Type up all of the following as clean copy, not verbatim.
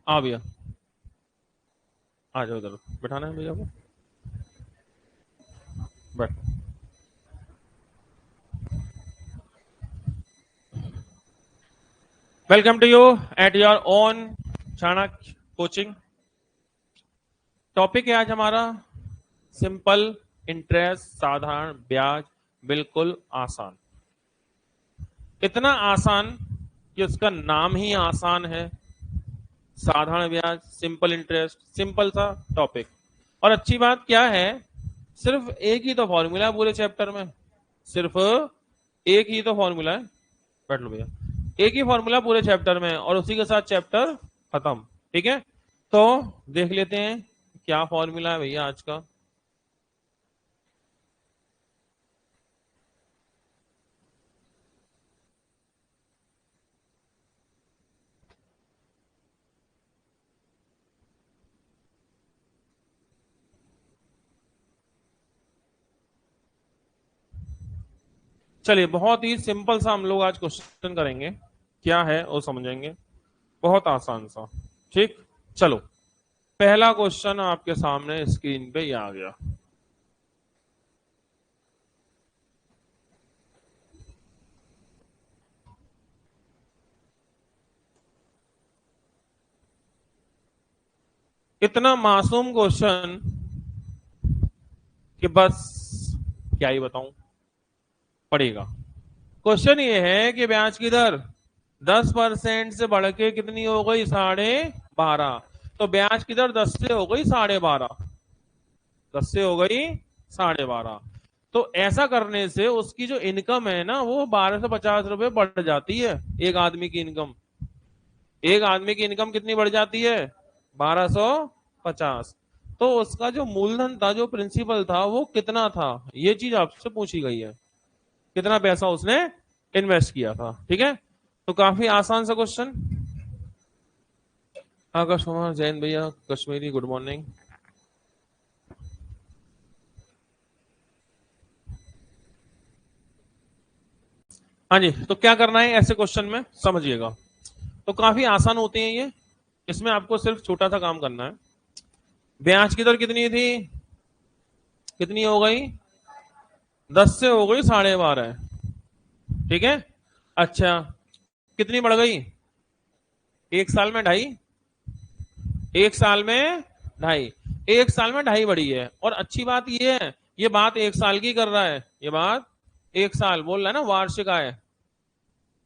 आ भैया, आ जाओ इधर, बैठाना है भैया को, बैठ। Welcome to you at your own Chanakya coaching. Topic है आज हमारा सिंपल इंटरेस्ट, साधारण ब्याज, बिल्कुल आसान। इतना आसान कि उसका नाम ही आसान है। साधारण ब्याज, सिंपल इंटरेस्ट, सिंपल सा टॉपिक। और अच्छी बात क्या है, सिर्फ एक ही तो फॉर्मूला है पूरे चैप्टर में, सिर्फ एक ही तो फॉर्मूला है। बैठ लो भैया, एक ही फॉर्मूला पूरे चैप्टर में और उसी के साथ चैप्टर खत्म। ठीक है, तो देख लेते हैं क्या फॉर्मूला है भैया आज का। चलिए, बहुत ही सिंपल सा हम लोग आज क्वेश्चन करेंगे, क्या है वो समझेंगे, बहुत आसान सा। ठीक, चलो, पहला क्वेश्चन आपके सामने स्क्रीन पे ये आ गया। इतना मासूम क्वेश्चन कि बस क्या ही बताऊं, पड़ेगा। क्वेश्चन ये है कि ब्याज की दर 10% से बढ़ के कितनी हो गई, 12.5। तो ब्याज की दर 10 से हो गई 12.5, 10 से हो गई 12.5। तो ऐसा करने से उसकी जो इनकम है ना, वो 1250 रुपये बढ़ जाती है। एक आदमी की इनकम, एक आदमी की इनकम कितनी बढ़ जाती है, 1250। तो उसका जो मूलधन था, जो प्रिंसिपल था, वो कितना था, ये चीज आपसे पूछी गई है। कितना पैसा उसने इन्वेस्ट किया था। ठीक है, तो काफी आसान सा क्वेश्चन। आकाश कुमार जैन भैया, कश्मीरी, गुड मॉर्निंग। हाँ जी, तो क्या करना है ऐसे क्वेश्चन में, समझिएगा। तो काफी आसान होते हैं ये, इसमें आपको सिर्फ छोटा सा काम करना है। ब्याज की दर कितनी थी, कितनी हो गई, 10 से हो गई 12.5। ठीक है, अच्छा, कितनी बढ़ गई, एक साल में ढाई, एक साल में ढाई, एक साल में ढाई बढ़ी है। और अच्छी बात ये है, ये बात एक साल की कर रहा है, ये बात एक साल बोल रहा है ना, वार्षिक आय,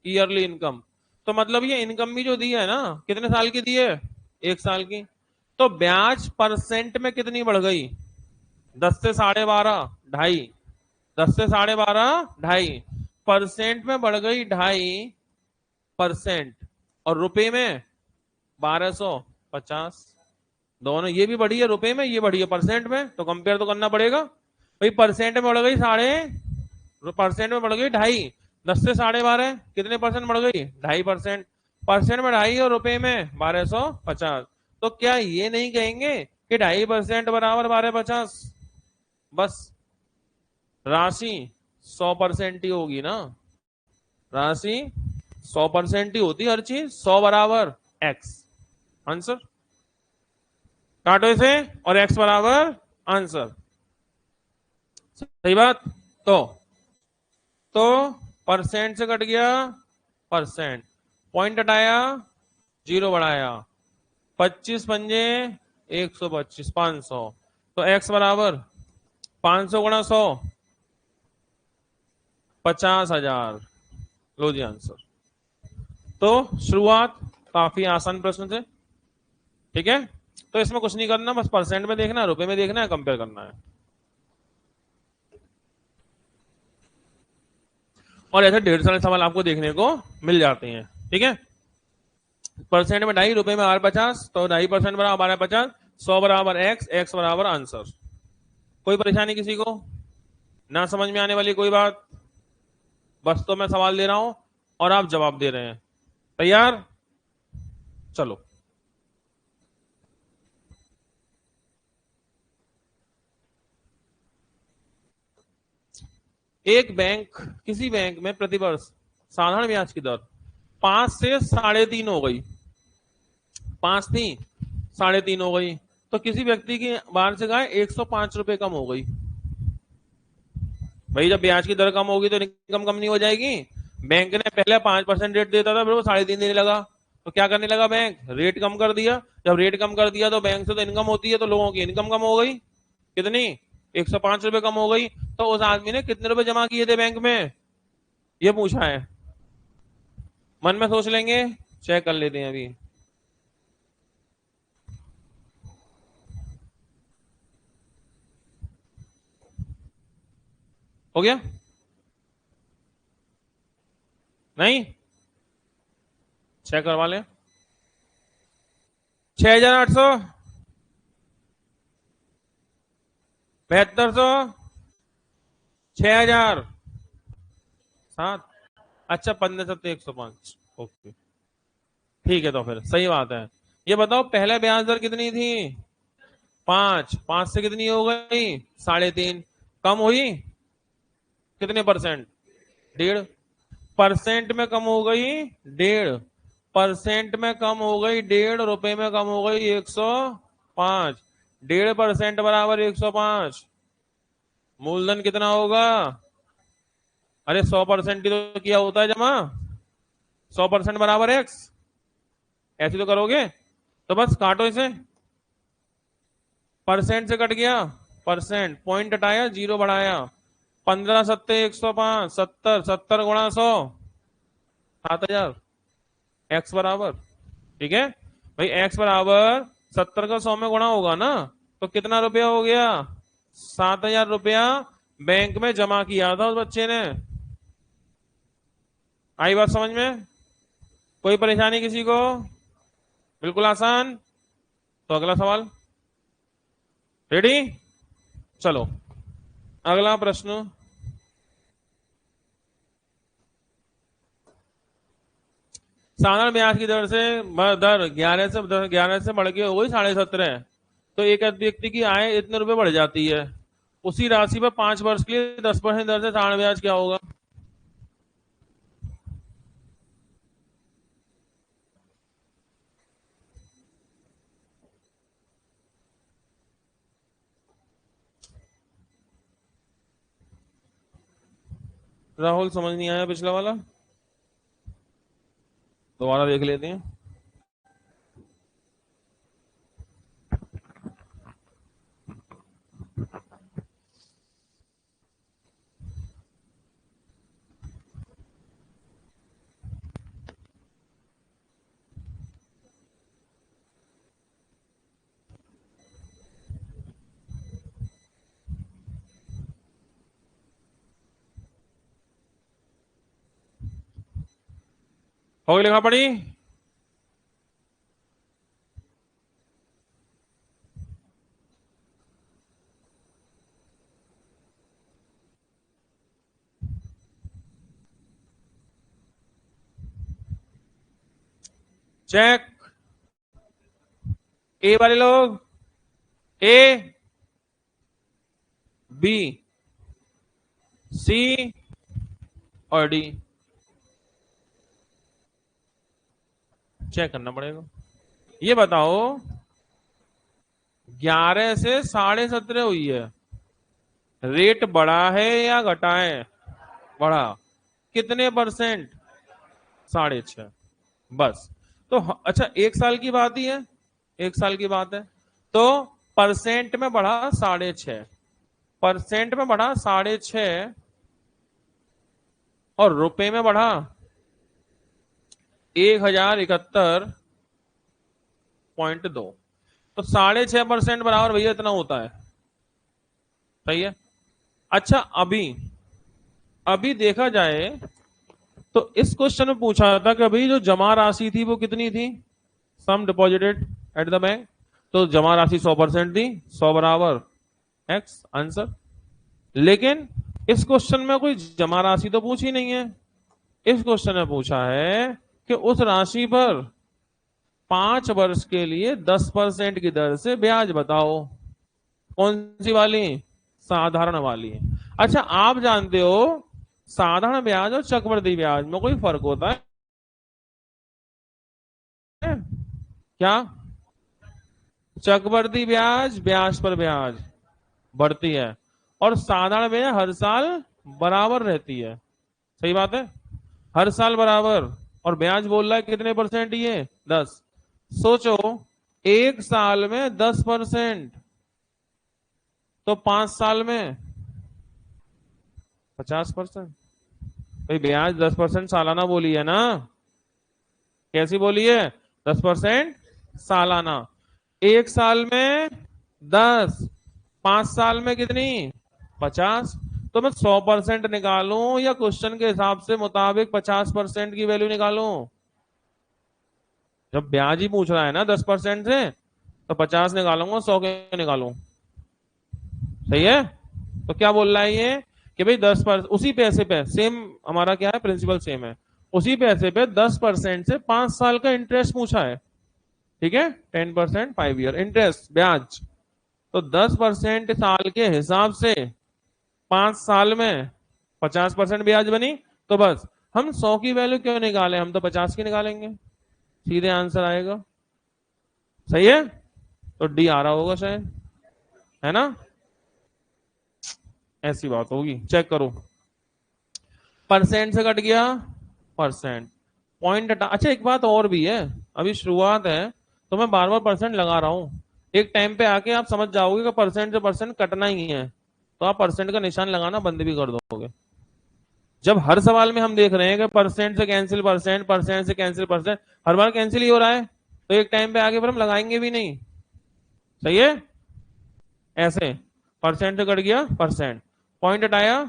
ईयरली इनकम। तो मतलब ये इनकम भी जो दी है ना, कितने साल की दी है, एक साल की। तो ब्याज परसेंट में कितनी बढ़ गई, 10 से 12.5, ढाई, 10 से 12.5, ढाई परसेंट में बढ़ गई, 2.5%। और रुपए में 1250। दोनों, ये भी बढ़ी है रुपए में, ये बढ़ी है परसेंट में, तो कंपेयर तो करना पड़ेगा भाई। परसेंट में बढ़ गई परसेंट में बढ़ गई ढाई, 10 से 12.5 कितने परसेंट बढ़ गई, 2.5%। परसेंट में ढाई और रुपए में 1250। तो क्या ये नहीं कहेंगे कि 2.5% बराबर 1250? बस राशि 100% ही होगी ना, राशि 100% ही होती, हर चीज 100 बराबर एक्स, आंसर। काटो इसे, और एक्स बराबर आंसर। सही बात। तो तो परसेंट से कट गया परसेंट, पॉइंट हटाया, जीरो बढ़ाया, 25 पंजे 125, 500। तो एक्स बराबर 500 गुणा 100, 50,000। लो जी आंसर। तो शुरुआत काफी आसान प्रश्न से। ठीक है, तो इसमें कुछ नहीं करना, बस परसेंट में देखना है, रुपए में देखना है, कंपेयर करना है। और ऐसे ढेर सारे सवाल आपको देखने को मिल जाते हैं। ठीक है, परसेंट में ढाई, रुपए में 1250, तो 2.5% बराबर 1250, 100 बराबर एक्स, एक्स बराबर आंसर। कोई परेशानी किसी को, ना समझ में आने वाली कोई बात? बस तो मैं सवाल दे रहा हूं और आप जवाब दे रहे हैं। तैयार, चलो। एक बैंक, किसी बैंक में प्रतिवर्ष साधारण ब्याज की दर 5 से 3.5 हो गई। 5 थी, 3.5 हो गई, तो किसी व्यक्ति की बाहर से गाय 105 रुपए कम हो गई। भाई जब ब्याज की दर कम होगी तो इनकम कम नहीं हो जाएगी? बैंक ने पहले 5% रेट देता था, फिर वो 3.5 देने लगा, तो क्या करने लगा बैंक? रेट कम कर दिया। जब रेट कम कर दिया तो बैंक से तो इनकम होती है, तो लोगों की इनकम कम हो गई। कितनी? 105 रुपए कम हो गई। तो उस आदमी ने कितने रुपए जमा किए थे बैंक में, ये पूछा है। मन में सोच लेंगे, चेक कर लेते हैं अभी। हो गया? नहीं? चेक करवा लें। 6,800, 7,500, 6,000, 7। अच्छा, 15,105। ओके, ठीक है, तो फिर सही बात है। ये बताओ पहले ब्याज दर कितनी थी? 5। 5 से कितनी हो गई? 3.5। कम हुई कितने परसेंट? 1.5% में कम हो गई। 1.5% में कम हो गई, 1.5 रुपए में कम हो गई 105। 1.5% बराबर 105। मूलधन कितना होगा? अरे 100% ही तो किया होता है जमा। 100% बराबर एक्स। ऐसे तो करोगे, तो बस काटो इसे। परसेंट से कट गया, परसेंट, पॉइंट हटाया, जीरो बढ़ाया। 15 सत्ते 105, 70, 70 गुणा 100, 7,000। एक्स बराबर, ठीक है भाई, एक्स बराबर 70 का 100 में गुणा होगा ना, तो कितना रुपया हो गया? 7,000 रुपया बैंक में जमा किया था उस बच्चे ने। आई बात समझ में? कोई परेशानी किसी को? बिल्कुल आसान। तो अगला सवाल, रेडी? चलो अगला प्रश्न। साधारण ब्याज की दर से दर 11 से बढ़ के हो गई 17.5। तो एक व्यक्ति की आय इतने रुपए बढ़ जाती है, उसी राशि पर 5 वर्ष के लिए 10% दर से साधारण ब्याज क्या होगा? राहुल समझ नहीं आया पिछला वाला, दोबारा देख लेते हैं। हो गई लिखा पड़ी? चेक। ए वाले लोग, ए, बी, सी और डी, चेक करना पड़ेगा। ये बताओ 11 से 17.5 हुई है, रेट बढ़ा है या घटा है? बढ़ा। कितने परसेंट? 6.5। बस। तो अच्छा, 1 साल की बात ही है, 1 साल की बात है, तो परसेंट में बढ़ा 6.5, परसेंट में बढ़ा 6.5, और रुपए में बढ़ा 1,071.2। तो 6.5% बराबर भैया इतना होता है। सही है। अच्छा, अभी अभी देखा जाए तो इस क्वेश्चन में पूछा था कि अभी जो जमा राशि थी वो कितनी थी? सम डिपॉजिटेड एट द बैंक। तो जमा राशि 100% थी, 100 बराबर एक्स आंसर। लेकिन इस क्वेश्चन में कोई जमा राशि तो पूछी नहीं है। इस क्वेश्चन में पूछा है कि उस राशि पर 5 वर्ष के लिए 10% की दर से ब्याज बताओ। कौन सी वाली? साधारण वाली। अच्छा, आप जानते हो साधारण ब्याज और चक्रवृद्धि ब्याज में कोई फर्क होता है? क्या? चक्रवृद्धि ब्याज, ब्याज पर ब्याज बढ़ती है, और साधारण ब्याज हर साल बराबर रहती है। सही बात है, हर साल बराबर। और ब्याज बोल रहा है कितने परसेंट? ये 10। सोचो, एक साल में 10%, तो 5 साल में 50%। भाई ब्याज 10% सालाना बोली है ना? कैसी बोली है? 10% सालाना। एक साल में 10, 5 साल में कितनी? 50। तो मैं 100% निकालूं या क्वेश्चन के हिसाब से मुताबिक 50% की वैल्यू निकालूं? जब ब्याज ही पूछ रहा है ना 10% से, तो 50 निकालूंगा, 100 के निकालूं? सही है। तो क्या बोल रहा है ये कि भाई 10% उसी पैसे पे सेम, हमारा क्या है, प्रिंसिपल सेम है, उसी पैसे पे 10% से 5 साल का इंटरेस्ट पूछा है। ठीक है, 10% 5 ईयर इंटरेस्ट ब्याज। तो 10% साल के हिसाब से 5 साल में 50% ब्याज बनी। तो बस हम 100 की वैल्यू क्यों निकालें, हम तो 50 की निकालेंगे, सीधे आंसर आएगा। सही है। तो डी आ रहा होगा शायद, है ना? ऐसी बात होगी, चेक करो। परसेंट से कट गया परसेंट, पॉइंट हटा। अच्छा एक बात और भी है, अभी शुरुआत है तो मैं बार बार परसेंट लगा रहा हूं। एक टाइम पे आके आप समझ जाओगे कि परसेंट से परसेंट कटना ही है, तो आप परसेंट का निशान लगाना बंद भी कर दोगे। जब हर सवाल में हम देख रहे हैं कि परसेंट से कैंसिल परसेंट, परसेंट से कैंसिल परसेंट, हर बार कैंसिल ही हो रहा है, तो एक टाइम पे आगे फिर हम लगाएंगे भी नहीं। सही है। ऐसे परसेंट से कट गया परसेंट, पॉइंट हटाया।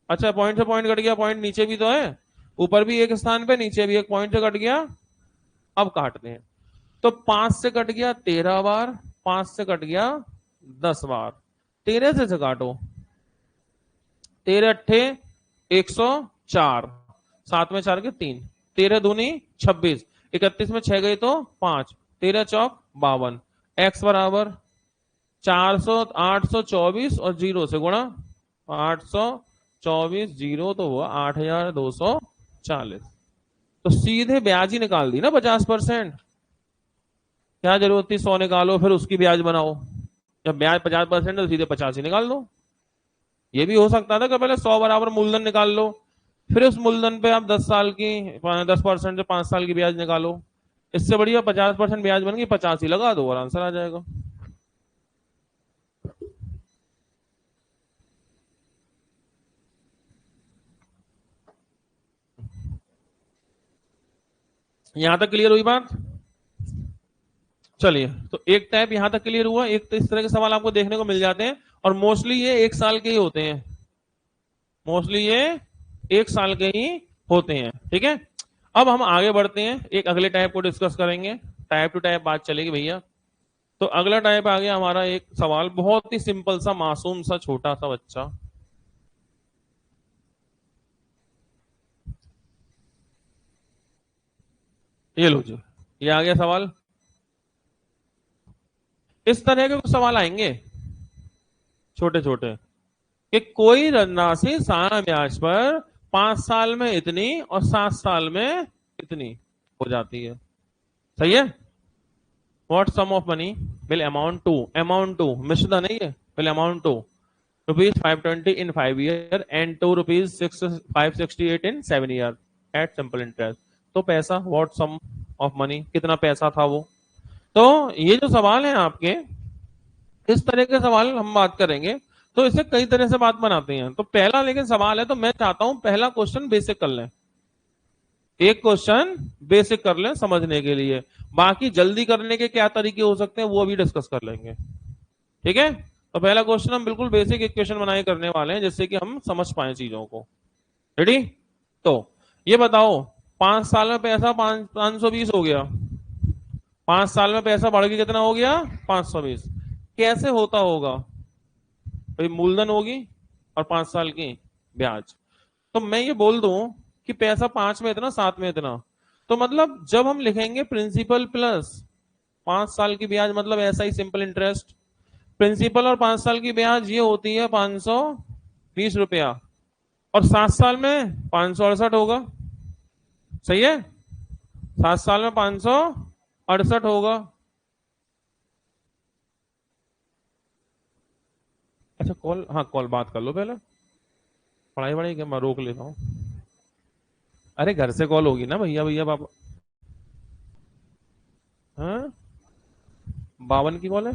अच्छा पॉइंट से पॉइंट कट गया, पॉइंट नीचे भी तो है, ऊपर भी एक स्थान पे, नीचे भी एक पॉइंट से कट गया। अब काटते हैं। तो 5 से कट गया 13 बार, 5 से कट गया 10 बार। 13 से काटो, 13 अट्ठे 104, 7 में 4 के 3, 13 दूनी 26, 31 में 6 गई तो 5, 13 चौक 52, एक्स बराबर 400, 824 और 0 से गुणा, 824 जीरो तो हुआ 8240। तो सीधे ब्याज ही निकाल दी ना 50%। क्या जरूरत थी 100 निकालो फिर उसकी ब्याज बनाओ? जब ब्याज 50% है तो सीधे 50 ही निकाल दो। ये भी हो सकता था कि पहले 100 बराबर मूलधन निकाल लो, फिर उस मूलधन पे आप 10 साल की 10% से 5 साल की ब्याज निकालो। इससे बढ़िया 50% ब्याज बन गई, 50 ही लगा दो और आंसर आ जाएगा। यहां तक क्लियर हुई बात? चलिए, तो एक टाइप यहां तक क्लियर हुआ। एक तो इस तरह के सवाल आपको देखने को मिल जाते हैं, और मोस्टली ये 1 साल के ही होते हैं, मोस्टली ये 1 साल के ही होते हैं। ठीक है, अब हम आगे बढ़ते हैं, एक अगले टाइप को डिस्कस करेंगे। टाइप टू टाइप बात चलेगी भैया। तो अगला टाइप आ गया हमारा, एक सवाल बहुत ही सिंपल सा, मासूम सा, छोटा सा बच्चा। ये लो जी, ये आ गया सवाल। इस तरह के कुछ सवाल आएंगे छोटे छोटे, कि कोई राशि सारा ब्याज पर 5 साल में इतनी और 7 साल में इतनी हो जाती है। सही है। What sum of money will amount to मिश्र नहीं है, will amount to rupees 520 in 5 year and to rupees 568 in 7 year at simple interest. तो पैसा, व्हाट सम ऑफ मनी, कितना पैसा था वो। तो ये जो सवाल है आपके, इस तरह के सवाल हम बात करेंगे, तो इसे कई तरह से बात बनाते हैं। तो पहला लेकिन सवाल है, तो मैं चाहता हूं पहला क्वेश्चन बेसिक कर लें, एक क्वेश्चन बेसिक कर लें समझने के लिए, बाकी जल्दी करने के क्या तरीके हो सकते हैं वो भी डिस्कस कर लेंगे। ठीक है, तो पहला क्वेश्चन हम बिल्कुल बेसिक एक क्वेश्चन बनाए करने वाले हैं, जिससे कि हम समझ पाए चीजों को। रेडी? तो ये बताओ, 5 साल में पैसा 520 हो गया, 5 साल में पैसा बढ़ के कितना हो गया? 520। कैसे होता होगा? भाई मूलधन होगी और 5 साल की ब्याज। तो मैं ये बोल दूं कि पैसा 5 में इतना, 7 में इतना, तो मतलब जब हम लिखेंगे प्रिंसिपल प्लस 5 साल की ब्याज, मतलब ऐसा ही सिंपल इंटरेस्ट, प्रिंसिपल और 5 साल की ब्याज ये होती है 520 रुपया, और 7 साल में 568 होगा। सही है, 7 साल में 568 68 होगा। अच्छा कॉल, हाँ कॉल बात कर लो पहले, पढ़ाई वढ़ाई क्या मैं रोक लेता हूँ। अरे घर से कॉल होगी ना भैया, भैया पापा। हाँ 52 की कॉल है,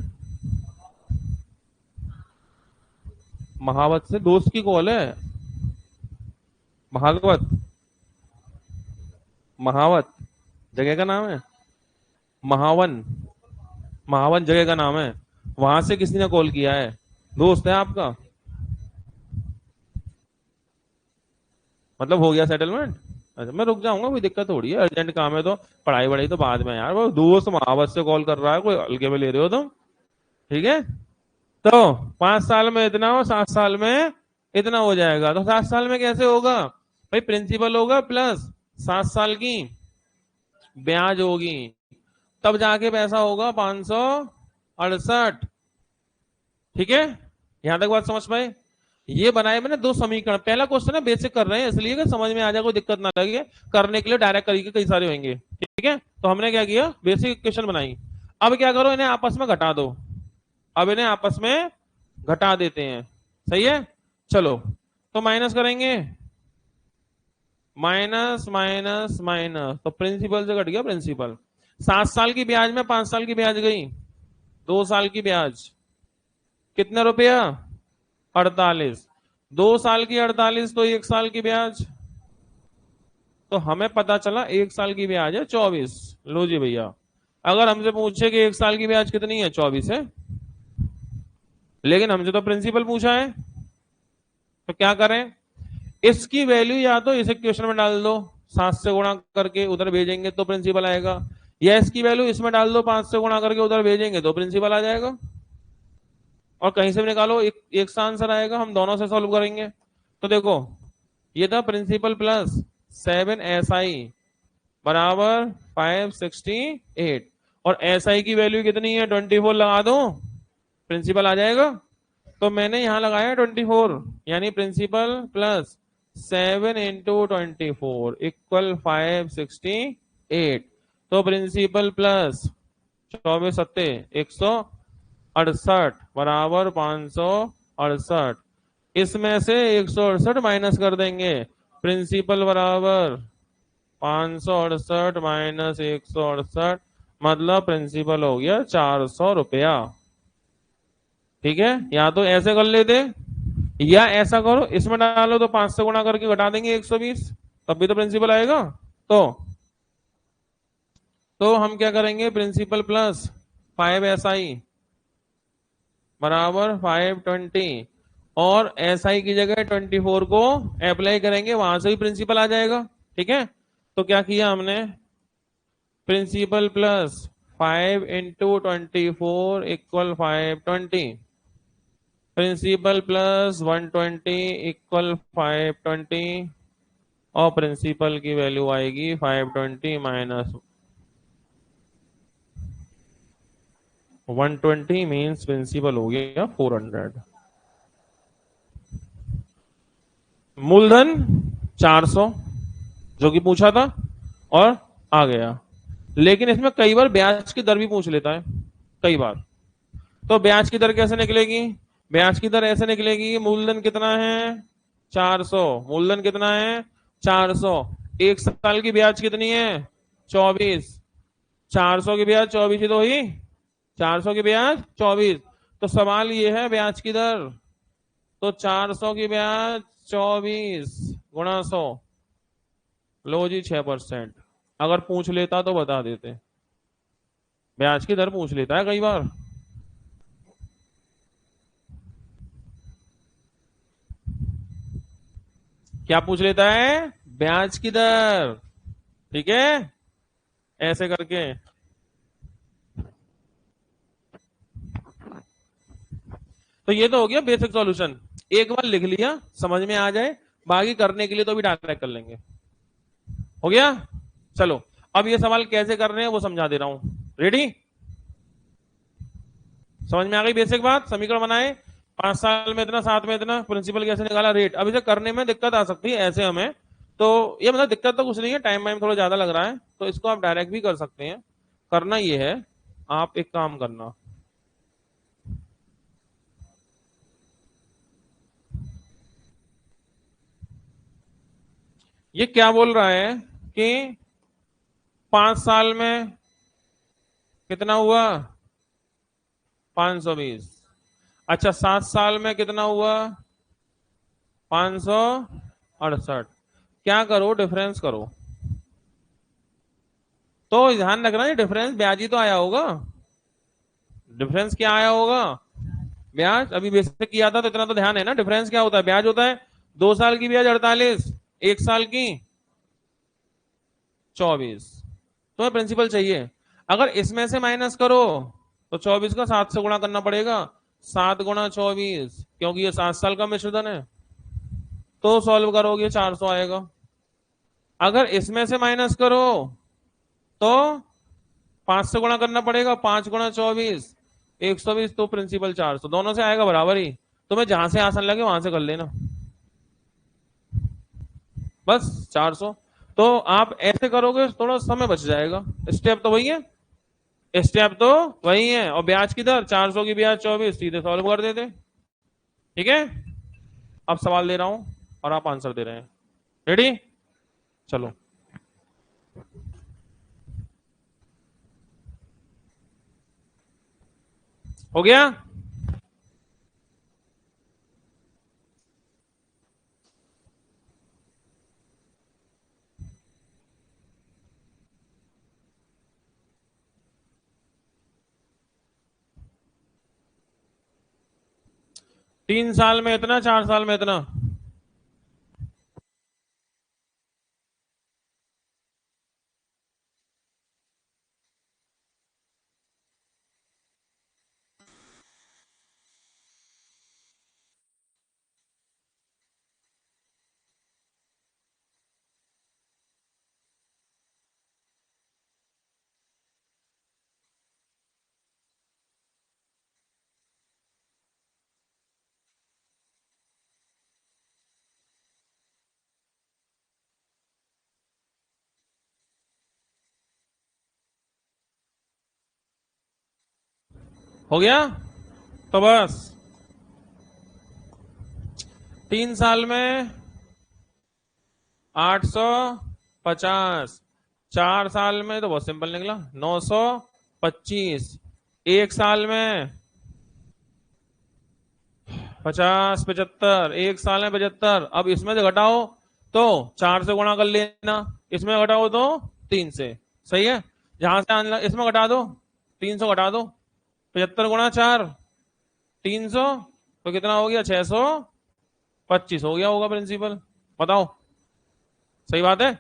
महावत से दोस्त की कॉल है। भागवत, महावत जगह का नाम है। महावन, महावन जगह का नाम है। वहां से किसी ने कॉल किया है, दोस्त है आपका। मतलब हो गया सेटलमेंट। अच्छा मैं रुक जाऊंगा, कोई दिक्कत थोड़ी है, अर्जेंट काम है तो। पढ़ाई वढ़ाई तो बाद में यार, वो दोस्त महावत से कॉल कर रहा है, कोई हल्के में ले रहे हो तुम। ठीक है। तो 5 साल में इतना हो, 7 साल में इतना हो जाएगा। तो 7 साल में कैसे होगा भाई, प्रिंसिपल होगा प्लस 7 साल की ब्याज होगी, तब जाके पैसा होगा 568। ठीक है, यहां तक बात समझ पाए। ये बनाए मैंने दो समीकरण, पहला क्वेश्चन है बेसिक कर रहे हैं इसलिए कि समझ में आ जाए, कोई दिक्कत ना लगे। करने के लिए डायरेक्ट तरीके कई सारे होंगे। ठीक है, तो हमने क्या किया, बेसिक इक्वेशन बनाई। अब क्या करो, इन्हें आपस में घटा दो। अब इन्हें आपस में घटा देते हैं। सही है, चलो तो माइनस करेंगे, माइनस माइनस माइनस, तो प्रिंसिपल से घट गया प्रिंसिपल। 7 साल की ब्याज में 5 साल की ब्याज गई, 2 साल की ब्याज कितना रुपया, 48। 2 साल की 48, तो 1 साल की ब्याज। तो हमें पता चला 1 साल की ब्याज है 24। लो जी भैया, अगर हमसे पूछे कि 1 साल की ब्याज कितनी है, 24 है। लेकिन हमसे तो प्रिंसिपल पूछा है, तो क्या करें, इसकी वैल्यू या तो इस इक्वेशन में डाल दो, 7 से गुणा करके उधर भेजेंगे तो प्रिंसिपल आएगा, या इसकी वैल्यू इसमें डाल दो, 5 से गुणा करके उधर भेजेंगे तो प्रिंसिपल आ जाएगा। और कहीं से भी निकालो, एक सा आंसर आएगा। हम दोनों से सॉल्व करेंगे। तो देखो, ये था प्रिंसिपल प्लस 7SI बराबर 568, और SI की वैल्यू कितनी है, 24 लगा दो, प्रिंसिपल आ जाएगा। तो मैंने यहां लगाया 24, यानी प्रिंसिपल प्लस 7 × 24 इक्वल 568। तो प्रिंसिपल प्लस 24×7 168 बराबर 568। इसमें से 168 माइनस कर देंगे, प्रिंसिपल बराबर 568 माइनस 168, मतलब प्रिंसिपल हो गया 400 रुपया। ठीक है, या तो ऐसे कर लेते, या ऐसा करो, इसमें डालो तो 5 से गुणा करके घटा देंगे 120, तब भी तो प्रिंसिपल आएगा। तो हम क्या करेंगे, प्रिंसिपल प्लस 5SI बराबर 520, और SI की जगह 24 को अप्लाई करेंगे, वहां से भी प्रिंसिपल आ जाएगा। ठीक है, तो क्या किया हमने, principal plus 5 × 24 equal 520, principal plus 120 equal 520, और प्रिंसिपल की वैल्यू आएगी 520 माइनस 120 मीन्स प्रिंसिपल हो गया 400। मूलधन 400 जो कि पूछा था, और आ गया। लेकिन इसमें कई बार ब्याज की दर भी पूछ लेता है, कई बार। तो ब्याज की दर कैसे निकलेगी, ब्याज की दर ऐसे निकलेगी, मूलधन कितना है 400, मूलधन कितना है 400, 1 साल की ब्याज कितनी है 24, 400 की ब्याज 24 ही तो हुई, 400 की ब्याज 24। तो सवाल ये है ब्याज की दर, तो 400 की ब्याज 24 गुणा 100, लो जी 6%। अगर पूछ लेता तो बता देते, ब्याज की दर पूछ लेता है कई बार। क्या पूछ लेता है, ब्याज की दर। ठीक है, ऐसे करके। तो ये तो हो गया बेसिक सॉल्यूशन, एक बार लिख लिया समझ में आ जाए, बाकी करने के लिए तो भी डायरेक्ट कर लेंगे। हो गया, चलो अब ये सवाल कैसे कर रहे हैं वो समझा दे रहा हूं। रेडी, समझ में आ गई बेसिक बात। समीकरण बनाए, 5 साल में इतना, 7 में इतना, प्रिंसिपल कैसे निकाला, रेट। अब इसे करने में दिक्कत आ सकती है ऐसे हमें, तो ये मतलब दिक्कत तो कुछ नहीं है, टाइम वाइम थोड़ा ज्यादा लग रहा है, तो इसको आप डायरेक्ट भी कर सकते हैं। करना ये है, आप एक काम करना, ये क्या बोल रहा है कि 5 साल में कितना हुआ 520। अच्छा 7 साल में कितना हुआ 568। क्या करो डिफरेंस करो, तो ध्यान रखना ये डिफरेंस ब्याज ही तो आया होगा। डिफरेंस क्या आया होगा, ब्याज। अभी बेसिक किया था तो इतना तो ध्यान है ना, डिफरेंस क्या होता है, ब्याज होता है। 2 साल की ब्याज 48, 1 साल की 24। तुम्हें प्रिंसिपल चाहिए, अगर इसमें से माइनस करो तो 24 का 7 से गुणा करना पड़ेगा। 7 गुणा 24, क्योंकि ये 7 साल का मिश्रधन है, तो सॉल्व करोगे 400 आएगा। अगर इसमें से माइनस करो तो 5 से गुणा करना पड़ेगा, 5 गुणा 24, 120, तो प्रिंसिपल 400, दोनों से आएगा बराबर ही। तुम्हें जहां से आसान लगे वहां से कर लेना, बस 400। तो आप ऐसे करोगे थोड़ा समय बच जाएगा, स्टेप तो वही है, स्टेप तो वही है, और ब्याज की दर 400 की ब्याज 24, सीधे सॉल्व कर देते। ठीक है, अब सवाल दे रहा हूं और आप आंसर दे रहे हैं। रेडी, चलो। हो गया, 3 साल में इतना, 4 साल में इतना। हो गया, तो बस 3 साल में 850, 4 साल में तो बहुत सिंपल निकला 925, 1 साल में 50, 75, 1 साल में 75। अब इसमें से घटाओ तो 4 से गुणा कर लेना, इसमें घटाओ तो 3 से, सही है। जहां से आने इसमें घटा दो, 300 घटा दो, 75 गुणा 4 300, तो कितना हो गया 625 हो गया होगा प्रिंसिपल, बताओ सही बात है।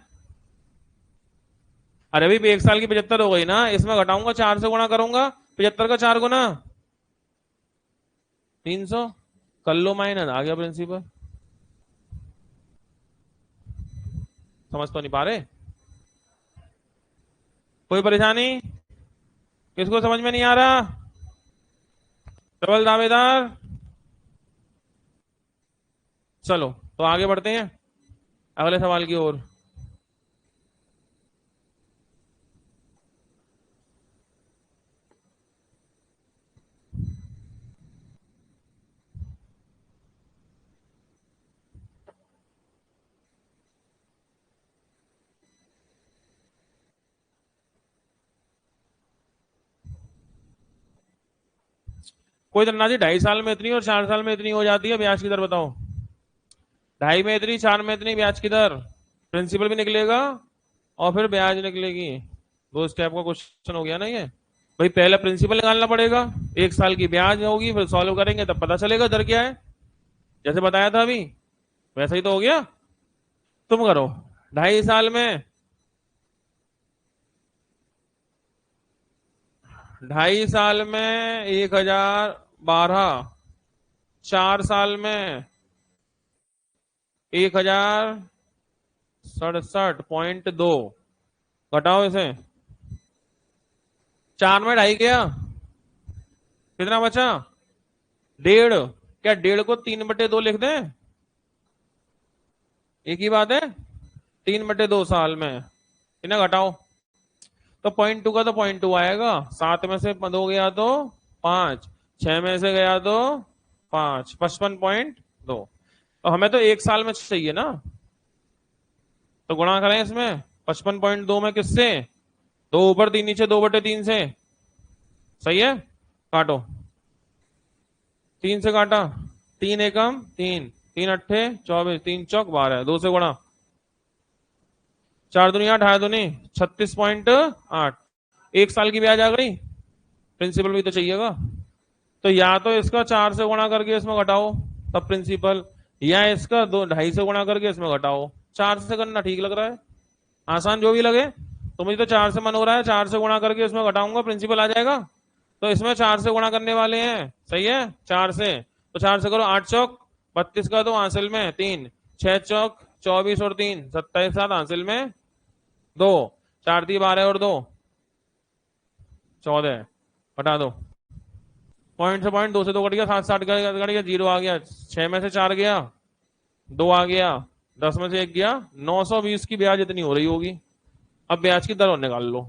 अरे भाई 1 साल की 75 हो गई ना, इसमें घटाऊंगा 4 से गुणा करूंगा, 75 का 4 गुना 300, कर लो माइनस, आ गया प्रिंसिपल। समझ तो नहीं पा रहे, कोई परेशानी, किसको समझ में नहीं आ रहा, डबल दावेदार। चलो तो आगे बढ़ते हैं अगले सवाल की ओर। कोई धनराशि 2.5 साल में इतनी और 4 साल में इतनी हो जाती है, ब्याज की दर बताओ। 2.5 में इतनी, 4 में इतनी, ब्याज की दर, प्रिंसिपल भी निकलेगा और फिर ब्याज निकलेगी। 2 स्टेप का क्वेश्चन हो गया ना ये। भाई पहले प्रिंसिपल निकालना पड़ेगा, 1 साल की ब्याज होगी, फिर सॉल्व करेंगे तब पता चलेगा दर क्या है, जैसे बताया था अभी वैसा ही तो हो गया। तुम करो 2.5 साल में, 2.5 साल में 1012, 4 साल में 1067.2, घटाओ इसे, 4 में 2.5 गया, कितना बचा 1.5। क्या 1.5 को 3/2 लिख दें, एक ही बात है, 3/2 साल में, इन्हें घटाओ तो 0.2 का तो 0.2 आएगा, 7 में से 2 गया तो 5, 6 में से गया तो 5, 55.2। तो हमें तो 1 साल में चाहिए ना, तो गुणा करें इसमें 55.2 में किससे, 2 ऊपर 3 नीचे, 2/3 से। सही है, काटो, 3 से काटा, 3 एकम 3, 3 अट्ठे 24, 3 चौक 12, 2 से गुणा, 4 दुनिया 2.5 दुनी 36.8। 1 साल की ब्याज आ गई, प्रिंसिपल भी तो चाहिएगा। तो या तो इसका 4 से गुणा करके इसमें घटाओ तब प्रिंसिपल, या इसका 2.5 से गुणा करके इसमें घटाओ। 4 से करना ठीक लग रहा है, आसान जो भी लगे। तो मुझे तो 4 से मन हो रहा है, 4 से गुणा करके इसमें घटाऊंगा, प्रिंसिपल आ जाएगा। तो इसमें 4 से गुणा करने वाले हैं, सही है, 4 से। तो 4 से करो, 8 चौक 32 का 2 हासिल में 3, 6 चौक 24 और 3 27, 7 हासिल में 2, 4 × 3 12 और 2 14, हटा दो। पॉइंट से पॉइंट, 2 से 2 कट गया, 7 से 8 कट गया, 0 आ गया, 6 में से 4 गया, 2 आ गया, 10 में से 1 गया, 920 की ब्याज इतनी हो रही होगी। अब ब्याज की दर और निकाल लो,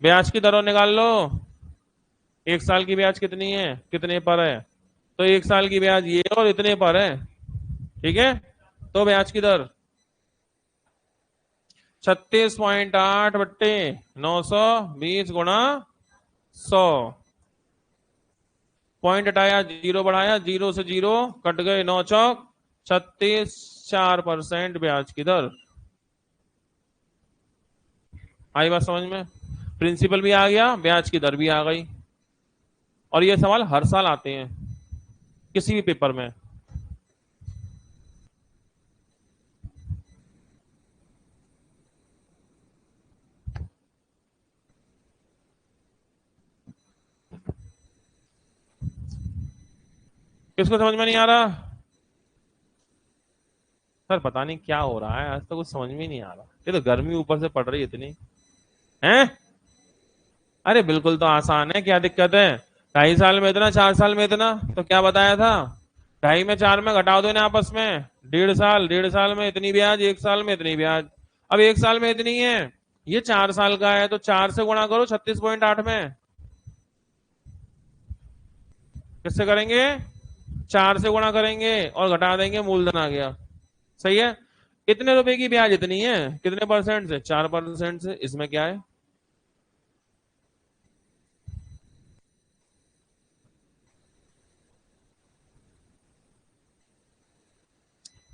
ब्याज की दर और निकाल लो। 1 साल की ब्याज कितनी है, कितने पर है, तो 1 साल की ब्याज ये और इतने पर है, ठीक है। तो ब्याज की दर 36.8 बट्टे 920 गुणा 100, पॉइंट हटाया, 0 बढ़ाया, 0 से 0 कट गए, 9 चौक 36, 4% ब्याज की दर। आई बात समझ में, प्रिंसिपल भी आ गया, ब्याज की दर भी आ गई। और ये सवाल हर साल आते हैं किसी भी पेपर में। किसको समझ में नहीं आ रहा, सर पता नहीं क्या हो रहा है, आज तो कुछ समझ में नहीं आ रहा। ये तो गर्मी ऊपर से पड़ रही है इतनी है। अरे बिल्कुल तो आसान है, क्या दिक्कत है, 2.5 साल में इतना, 4 साल में इतना, तो क्या बताया था, 2.5 में 4 में घटा दो ना आपस में, 1.5 साल, 1.5 साल में इतनी ब्याज, 1 साल में इतनी ब्याज। अब 1 साल में इतनी है, ये 4 साल का है, तो 4 से गुणा करो 36.8 में। किससे करेंगे, 4 से गुणा करेंगे और घटा देंगे, मूलधन आ गया। सही है, इतने रुपए की ब्याज इतनी है, कितने परसेंट से, 4% से। इसमें क्या है,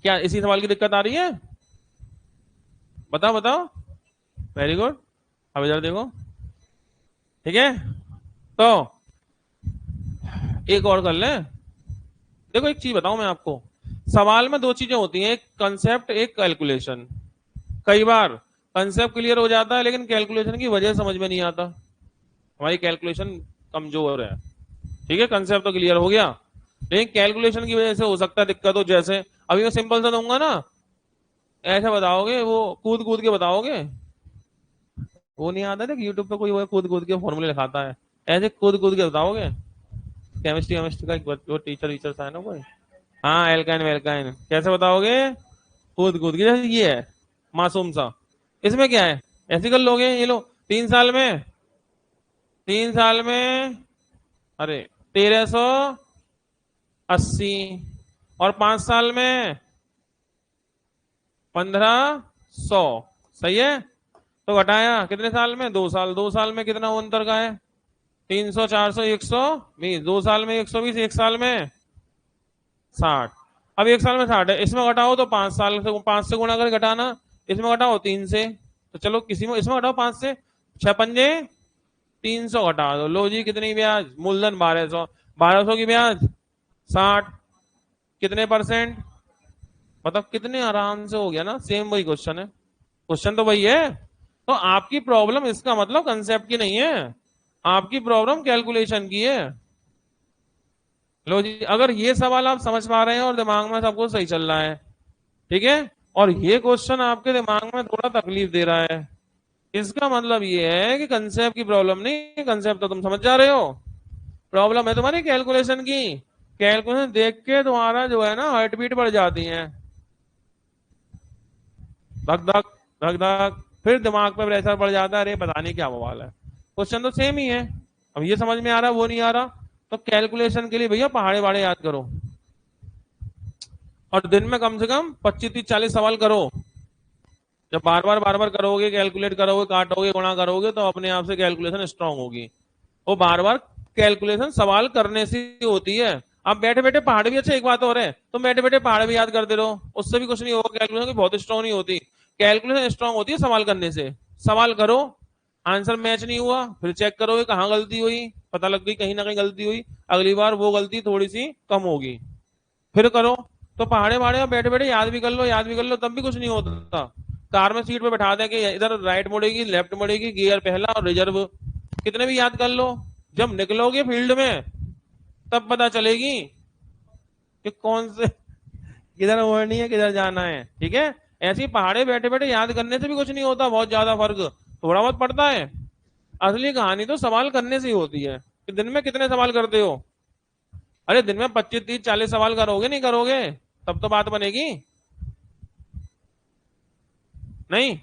क्या इसी सवाल की दिक्कत आ रही है, बताओ बताओ। वेरी गुड, अब इधर देखो, ठीक है। तो एक और कर ले, देखो एक चीज बताऊं मैं आपको, सवाल में 2 चीजें होती हैं, एक कंसेप्ट, एक कैलकुलेशन। कई बार कंसेप्ट क्लियर हो जाता है लेकिन कैलकुलेशन की वजह समझ में नहीं आता, हमारी कैलकुलेशन कमजोर है। ठीक है, कंसेप्ट तो क्लियर हो गया लेकिन कैलकुलेशन की वजह से हो सकता है दिक्कत हो। जैसे अभी मैं सिंपल सा दूंगा ना, ऐसे बताओगे, वो कूद कूद के बताओगे, वो नहीं आता था कि यूट्यूब पे कोई वो कूद कूद के फॉर्मूले लिखाता है, ऐसे कूद कूद के बताओगे। केमिस्ट्री केमिस्ट्री का वो टीचर वीचर था ना कोई, हाँ एल्काइन वेल्काइन, कैसे बताओगे, कूद कूद के, जैसे ये है मासूम सा। इसमें क्या है, ऐसे कर लोगे, ये लो 3 साल में, 3 साल में, अरे 1380, और 5 साल में 1500। सही है, तो घटाया कितने साल में, 2 साल, 2 साल में कितना अंतर का है, 300, 400, 120, 2 साल में 120, 1 साल में 60। अब 1 साल में 60 है, इसमें घटाओ तो 5 साल से, 5 से गुणा करके घटाना, इसमें घटाओ 3 से, तो चलो किसी में इसमें घटाओ 5 से, 6 पंजे 300 घटा दो, लो जी कितनी ब्याज, मूलधन 1200, 1200 की ब्याज 60, कितने परसेंट, मतलब कितने आराम से हो गया ना, सेम वही क्वेश्चन है, क्वेश्चन तो वही है। तो आपकी प्रॉब्लम इसका मतलब कंसेप्ट की नहीं है, आपकी प्रॉब्लम कैलकुलेशन की है। लो जी, अगर ये सवाल आप समझ पा रहे हैं और दिमाग में सब कुछ सही चल रहा है, ठीक है, और ये क्वेश्चन आपके दिमाग में थोड़ा तकलीफ दे रहा है, इसका मतलब ये है कि कंसेप्ट की प्रॉब्लम नहीं, कंसेप्ट तो तुम समझ जा रहे हो, प्रॉब्लम है तुम्हारी कैलकुलेशन की। कैलकुलेशन देख के तुम्हारा जो है ना हार्ट बीट बढ़ जाती है, धक धक धक धक, फिर दिमाग पे प्रेशर पड़ जाता है, अरे पता नहीं क्या बवाल है। क्वेश्चन तो सेम ही है, अब ये समझ में आ रहा वो नहीं आ रहा। तो कैलकुलेशन के लिए भैया पहाड़े वहाड़े याद करो, और दिन में कम से कम 25 30 40 सवाल करो। जब बार बार करोगे, कैलकुलेट करोगे, काटोगे, गुणा करोगे, तो अपने आप से कैलकुलेशन स्ट्रांग होगी। वो बार बार कैलकुलेशन सवाल करने से ही होती है। आप बैठे बैठे पहाड़ भी, अच्छा एक बात और है, तुम बैठे बैठे पहाड़ भी याद करते रहो, उससे भी कुछ नहीं होगा, कैलकुलेशन की बहुत स्ट्रांग नहीं होती। कैलकुलेशन स्ट्रांग होती है सवाल करने से। सवाल करो, आंसर मैच नहीं हुआ, फिर चेक करोगे कहाँ गलती हुई, पता लग गई कहीं ना कहीं गलती हुई, अगली बार वो गलती थोड़ी सी कम होगी, फिर करो। तो पहाड़े पहाड़े आप बैठे बैठे याद भी कर लो, याद भी कर लो, तब भी कुछ नहीं होता। कार में सीट पे बैठा दें कि इधर राइट मुड़ेगी, लेफ्ट मुड़ेगी, गियर पहला और रिजर्व, कितने भी याद कर लो, जब निकलोगे फील्ड में तब पता चलेगी कि कौन से किधर मुड़नी है, किधर जाना है। ठीक है, ऐसे ही पहाड़े बैठे बैठे याद करने से भी कुछ नहीं होता, बहुत ज्यादा फर्क थोड़ा बहुत पड़ता है। असली कहानी तो सवाल करने से ही होती है। कि दिन में कितने सवाल करते हो? अरे दिन में 25 30 40 सवाल करोगे, नहीं करोगे तब तो बात बनेगी। नहीं,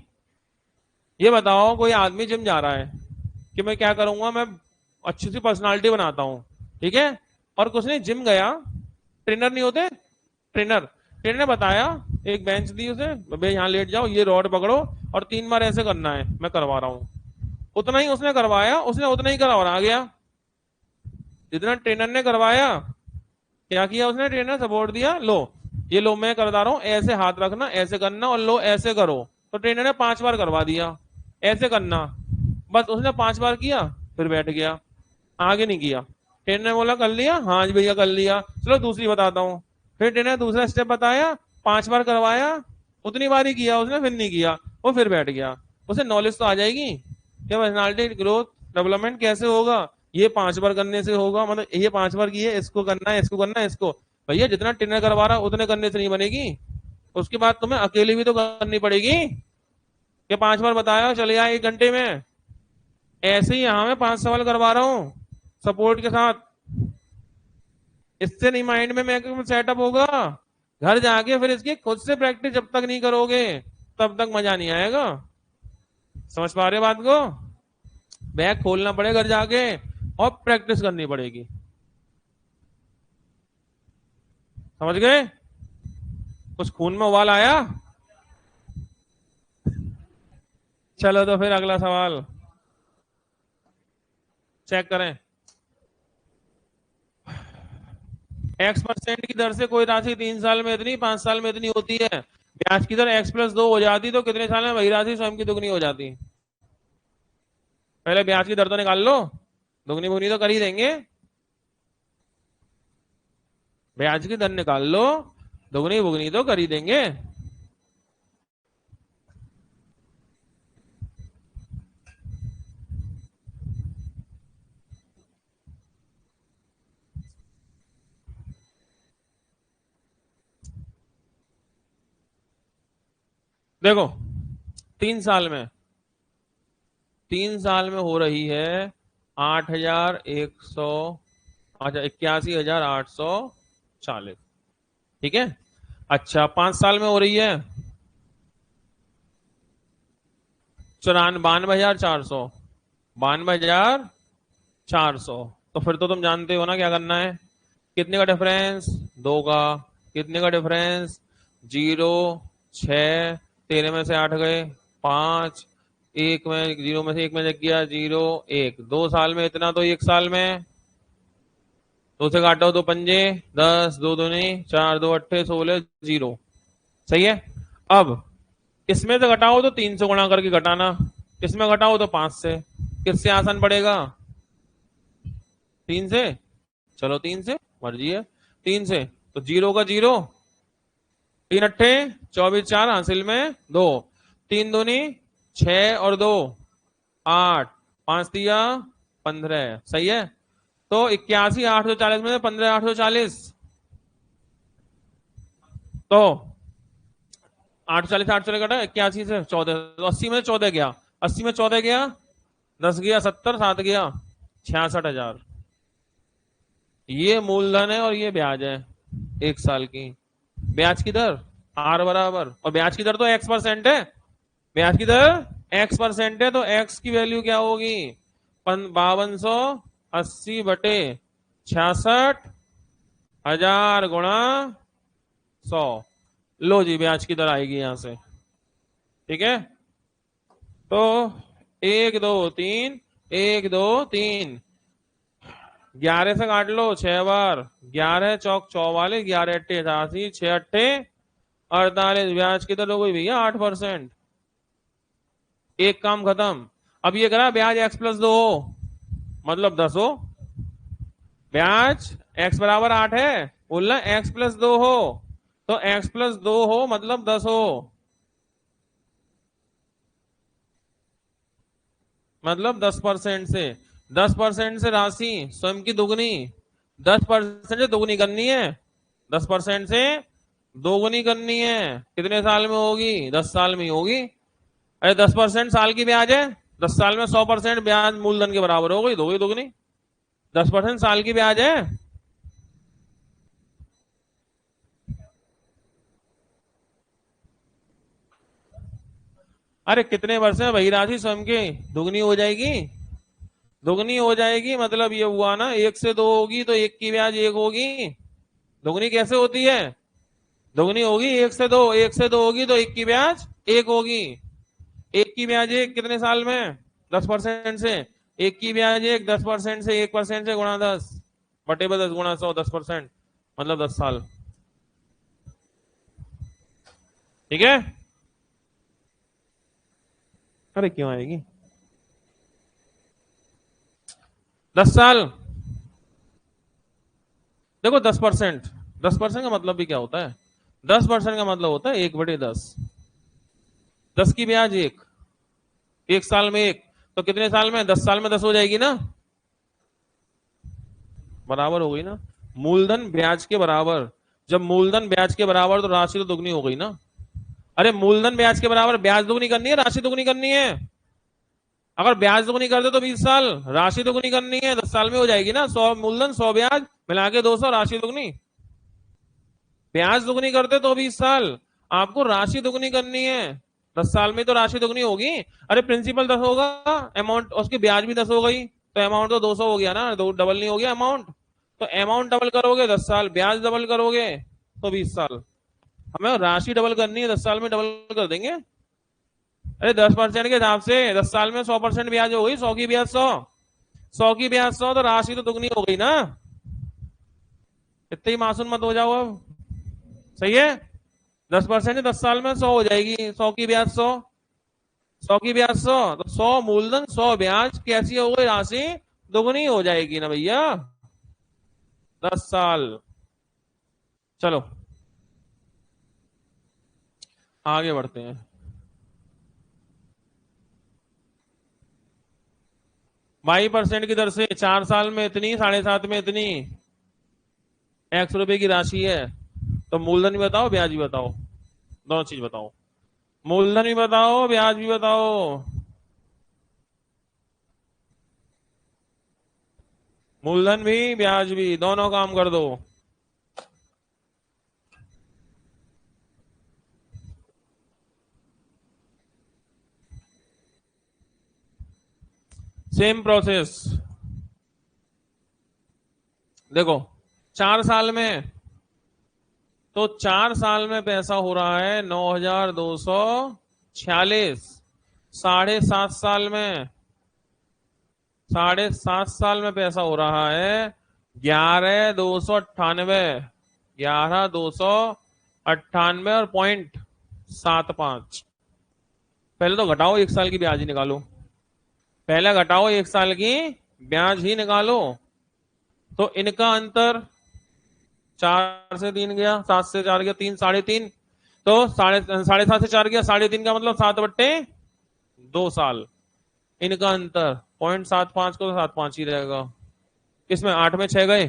ये बताओ, कोई आदमी जिम जा रहा है कि मैं क्या करूंगा, मैं अच्छी सी पर्सनालिटी बनाता हूं, ठीक है, और कुछ नहीं, जिम गया, ट्रेनर नहीं होते, ट्रेनर, ट्रेनर ने बताया, एक बेंच दी उसे, भाई यहाँ लेट जाओ, ये रॉड पकड़ो और 3 बार ऐसे करना है, मैं करवा रहा हूँ। उतना ही उसने करवाया, उसने उतना ही करा और आ गया, जितना ट्रेनर ने करवाया। क्या किया उसने, ट्रेनर सपोर्ट दिया, लो ये लो मैं करवा रहा हूँ, ऐसे हाथ रखना, ऐसे करना, और लो ऐसे करो। तो ट्रेनर ने 5 बार करवा दिया, ऐसे करना, बस उसने 5 बार किया, फिर बैठ गया, आगे नहीं किया। ट्रेनर ने बोला कर लिया, हाँ जी भैया कर लिया, चलो दूसरी बताता हूँ। फिर ट्रेनर ने दूसरा स्टेप बताया, 5 बार करवाया, उतनी बार ही किया उसने, फिर नहीं किया, वो फिर बैठ गया। उसे नॉलेज तो आ जाएगी कि पर्सनालिटी ग्रोथ डेवलपमेंट कैसे होगा, ये 5 बार करने से होगा, मतलब ये 5 बार किए, इसको करना है, इसको करना है, इसको। भैया जितना ट्रेनर करवा रहा उतने करने से नहीं बनेगी, उसके बाद तुम्हें अकेले भी तो करनी पड़ेगी। कि 5 बार बताया चले आए 1 घंटे में, ऐसे ही यहाँ मैं 5 सवाल करवा रहा हूँ सपोर्ट के साथ। इससे नहीं माइंड में मैं सेटअप होगा, घर जाके फिर इसकी खुद से प्रैक्टिस जब तक नहीं करोगे तब तक मजा नहीं आएगा। समझ पा रहे हो बात को? बैग खोलना पड़ेगा घर जाके और प्रैक्टिस करनी पड़ेगी। समझ गए? कुछ खून में उबाल आया? चलो तो फिर अगला सवाल चेक करें। X% की दर से कोई राशि 3 साल में इतनी, 5 साल में इतनी होती है। ब्याज की दर X+2 हो जाती तो कितने साल में वही राशि स्वयं की दुगनी हो जाती? पहले ब्याज की दर तो निकाल लो, दुगनी बुगनी तो कर ही देंगे। ब्याज की दर निकाल लो, दुगनी बुगनी तो कर ही देंगे। देखो 3 साल में, 3 साल में हो रही है 8,100, अच्छा 81,840, ठीक है। अच्छा 5 साल में हो रही है 92,400, 92,400। तो फिर तो तुम जानते हो ना क्या करना है। कितने का डिफरेंस? 2 का। कितने का डिफरेंस? 0, 6, 13 में से 8 गए, 5, एक में 0 में से 1 में लग गया 0, 1, 2 साल में इतना, तो 1 साल में 2 से काटो, 2 पंजे 10, 2 दूनी 4, 2 अट्ठे 16, 0। सही है। अब इसमें से घटाओ तो 3 से गुणा करके घटाना, इसमें घटाओ तो 5 से। किससे आसान पड़ेगा? 3 से। चलो 3 से, मर्जी है। 3 से तो 0 का 0, 3 अट्ठे 24, 4 हासिल में 2, 3 दूनी 6 और 2 8, 5 दिया 15। सही है। तो 81,840 में से 15,840, तो 840 840 कटा 81 से 14, तो 80 में 14 गया, 80 में 14 गया, 10 गया 70, 7 गया 66,000। ये मूलधन है और ये ब्याज है 1 साल की। ब्याज की दर R बराबर, और ब्याज की दर तो X% है, ब्याज की दर x परसेंट है तो x की वैल्यू क्या होगी 5280 बटे 66,000 गुणा 100। लो जी ब्याज की दर आएगी यहां से। ठीक है, तो 1 2 3 1 2 3 11 से काट लो 6 बार, 11 चौक 44, 11 अट्ठे 88, 6 अट्ठे 48। ब्याज की दर हो गई भैया 8%। एक काम खत्म। अब ये करा ब्याज x प्लस 2 हो मतलब 10 हो। ब्याज x बराबर 8 है, बोलना x प्लस 2 हो, तो x प्लस 2 हो मतलब 10 हो, मतलब 10% से। 10% से राशि स्वयं की दुगनी, 10% से दुगनी करनी है, 10% से दोगुनी करनी है। कितने साल में होगी 10 साल में ही होगी। अरे 10% साल की ब्याज है, 10 साल में 100% ब्याज मूलधन के बराबर हो गई, दोगुनी दोगुनी। 10% साल की ब्याज है। अरे कितने वर्ष में वही राशि स्वयं की दुगनी हो जाएगी, दुगनी हो जाएगी। मतलब ये हुआ ना, 1 से 2 होगी तो 1 की ब्याज 1 होगी। दुगनी कैसे होती है, दुगनी होगी 1 से 2, 1 से 2 होगी तो 1 की ब्याज 1 होगी। 1 की ब्याज 1 कितने साल में 10% से, 1 की ब्याज 1 10% से, 1% से गुणा 10 बटे 10 गुणा 100, 10% मतलब 10 साल। ठीक है, अरे क्यों आएगी 10 साल। देखो 10%, 10% का मतलब भी क्या होता है, 10% का मतलब होता है 1/10। 10 की ब्याज 1, 1 साल में 1, तो कितने साल में 10 साल में 10 हो जाएगी ना, बराबर हो गई ना। मूलधन ब्याज के बराबर, जब मूलधन ब्याज के बराबर तो राशि तो दुगनी हो गई ना। अरे मूलधन ब्याज के बराबर, ब्याज दुगनी करनी है राशि दुगनी करनी है। अगर ब्याज दुगनी कर दे तो 20 साल, राशि दुगनी करनी है 10 साल में हो जाएगी ना। 100 मूलधन 100 ब्याज मिला के 200, राशि दुगनी। ब्याज दुगनी करते तो 20 साल, आपको राशि दुगनी करनी है 10 साल में, तो राशि दुगनी होगी। अरे प्रिंसिपल 10 होगा, अमाउंट उसकी ब्याज भी 10 हो गई, तो अमाउंट तो 200 हो गया ना, दो डबल नहीं हो गया अमाउंट। तो अमाउंट डबल करोगे 10 साल, ब्याज डबल करोगे तो 20 साल। हमें राशि डबल करनी है 10 साल में, डबल कर देंगे। अरे 10% के हिसाब से 10 साल में 100% ब्याज हो गई, 100 की ब्याज 100, 100 की ब्याज 100, तो राशि तो दुगनी हो गई ना। इतने ही मासूम मत हो जाओ अब। सही है, 10% 10 साल में 100 हो जाएगी, 100 की ब्याज 100, 100 की ब्याज 100, तो 100 मूलधन 100 ब्याज कैसी हो गई राशि, दुगनी हो जाएगी ना भैया, 10 साल। चलो आगे बढ़ते हैं। 22% की दर से 4 साल में इतनी, 7.5 में इतनी ₹X की राशि है, तो मूलधन भी बताओ ब्याज भी बताओ, दोनों चीज बताओ। मूलधन भी बताओ ब्याज भी बताओ। मूलधन भी ब्याज भी दोनों काम कर दो। Same process. देखो 4 साल में, तो 4 साल में पैसा हो रहा है 9,246। 7.5 साल में, 7.5 साल में पैसा हो रहा है 11,298, 11,298 और .75। पहले तो घटाओ 1 साल की ब्याज ही निकालो, पहले घटाओ 1 साल की ब्याज ही निकालो। तो इनका अंतर 4 से 3 गया, 7 से 4 गया 3, 3.5, तो 7.5 से 4 गया 3.5 का मतलब 7/2 साल। इनका अंतर 0.75 को तो 7.5 ही रहेगा। इसमें 8 में 6 गए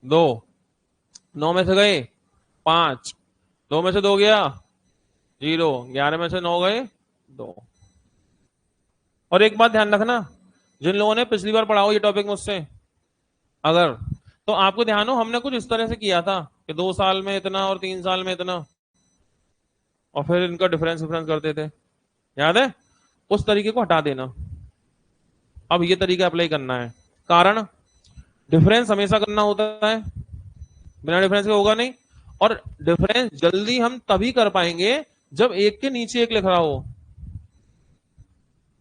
2, 9 में से गए 5, 2 में से 2 गया 0, 11 में से 9 गए 2। और एक बात ध्यान रखना, जिन लोगों ने पिछली बार पढ़ा हो ये टॉपिक मुझसे, अगर तो आपको ध्यान हो हमने कुछ इस तरह से किया था कि 2 साल में इतना और 3 साल में इतना, और फिर इनका डिफरेंस डिफरेंस करते थे, याद है। उस तरीके को हटा देना। अब ये तरीका अप्लाई करना है। कारण डिफरेंस हमेशा करना होता है, बिना डिफरेंस के होगा नहीं। और डिफरेंस जल्दी हम तभी कर पाएंगे जब एक के नीचे एक लिख रहा हो,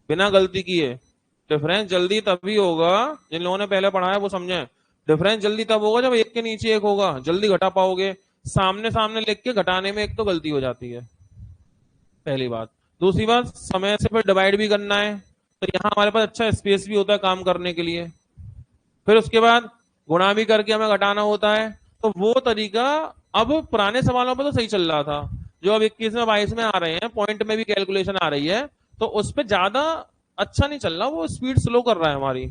बिना गलती किए। डिफरेंस जल्दी तभी होगा, जिन लोगों ने पहले पढ़ा है वो समझे। डिफरेंस जल्दी तब होगा जब एक के नीचे एक होगा, जल्दी घटा पाओगे। सामने सामने लिख के घटाने में एक तो गलती हो जाती है, पहली बात। दूसरी बात, समय से फिर डिवाइड भी करना है, तो यहाँ हमारे पास अच्छा स्पेस भी होता है काम करने के लिए। फिर उसके बाद गुणा भी करके हमें घटाना होता है। तो वो तरीका अब पुराने सवालों पर तो सही चल रहा था, जो अब 21 में 22 में आ रहे हैं, पॉइंट में भी कैलकुलेशन आ रही है, तो उस पर ज्यादा अच्छा नहीं चल रहा, वो स्पीड स्लो कर रहा है हमारी।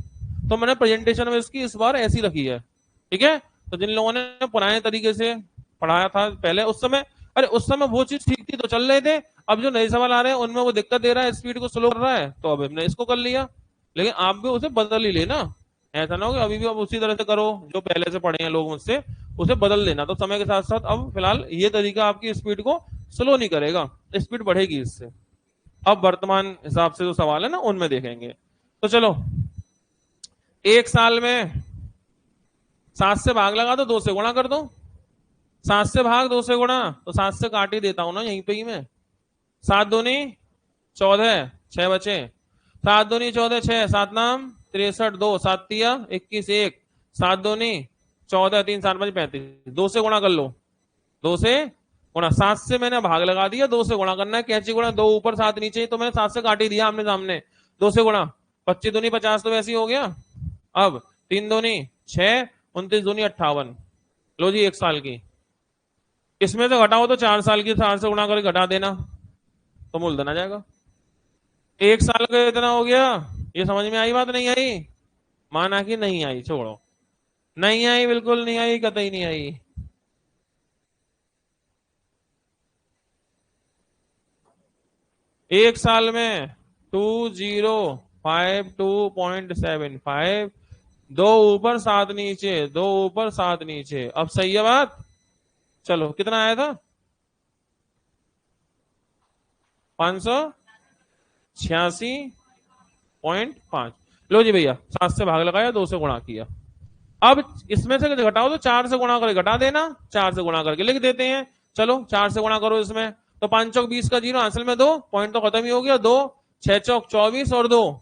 तो मैंने प्रेजेंटेशन में इसकी इस बार ऐसी रखी है, ठीक है। तो जिन लोगों ने पुराने तरीके से पढ़ाया था पहले, उस समय, अरे उस समय वो चीज ठीक थी तो चल रहे थे। अब जो नए सवाल आ रहे हैं उनमें वो दिक्कत दे रहा है, स्पीड को स्लो कर रहा है, तो अब हमने इसको कर लिया। लेकिन आप भी उसे बदल ही लेना, ऐसा ना हो कि अभी भी आप उसी तरह से करो जो पहले से पढ़े हैं लोग मुझसे, उसे बदल लेना। तो समय के साथ साथ अब फिलहाल ये तरीका आपकी स्पीड को स्लो नहीं करेगा, स्पीड बढ़ेगी इससे। अब वर्तमान हिसाब से जो सवाल है ना उनमें देखेंगे। तो चलो, एक साल में 7 से भाग लगा दो, 2 से गुणा कर दो। 7 से भाग 2 से गुणा, तो 7 से काट ही देता हूं ना यहीं पे ही मैं। 7 दूनी 14, 6 बचे। 7 दूनी 14, 6, 7 नाम 63, 2, 7 तिया 21, 1, 7 दूनी 14, 3, 7, 5, 35। 2 से गुणा कर लो, 2 से गुणा। 7 से मैंने भाग लगा दिया, 2 से गुणा करना है, कैची गुणा, 2 ऊपर 7 नीचे, तो मैंने 7 से काट ही दिया आमने सामने। 2 से गुणा, 25 दूनी 50, तो वैसे ही हो गया। अब 3 दूनी 6, 29 दूनी 58। लो जी, 1 साल की। इसमें से घटाओ तो 4 साल की, 4 से गुणा करके घटा देना तो मूलधन आ जाएगा। 1 साल का इतना हो गया। ये समझ में आई बात, नहीं आई? माना कि नहीं आई, छोड़ो। नहीं आई, बिल्कुल नहीं आई, कतई नहीं आई। एक साल में 2052.75, 2 ऊपर 7 नीचे, 2 ऊपर 7 नीचे। अब सही है बात? चलो, कितना आया था? 586.5। लो जी भैया, 7 से भाग लगाया, 2 से गुणा किया। अब इसमें से घटाओ तो 4 से गुणा करके घटा देना, 4 से गुणा करके लिख देते हैं। चलो, 4 से गुणा करो इसमें, तो 5 चौक 20 का 0, हासिल में 2, पॉइंट तो खत्म ही हो गया। 2 6 चौक 24 और 2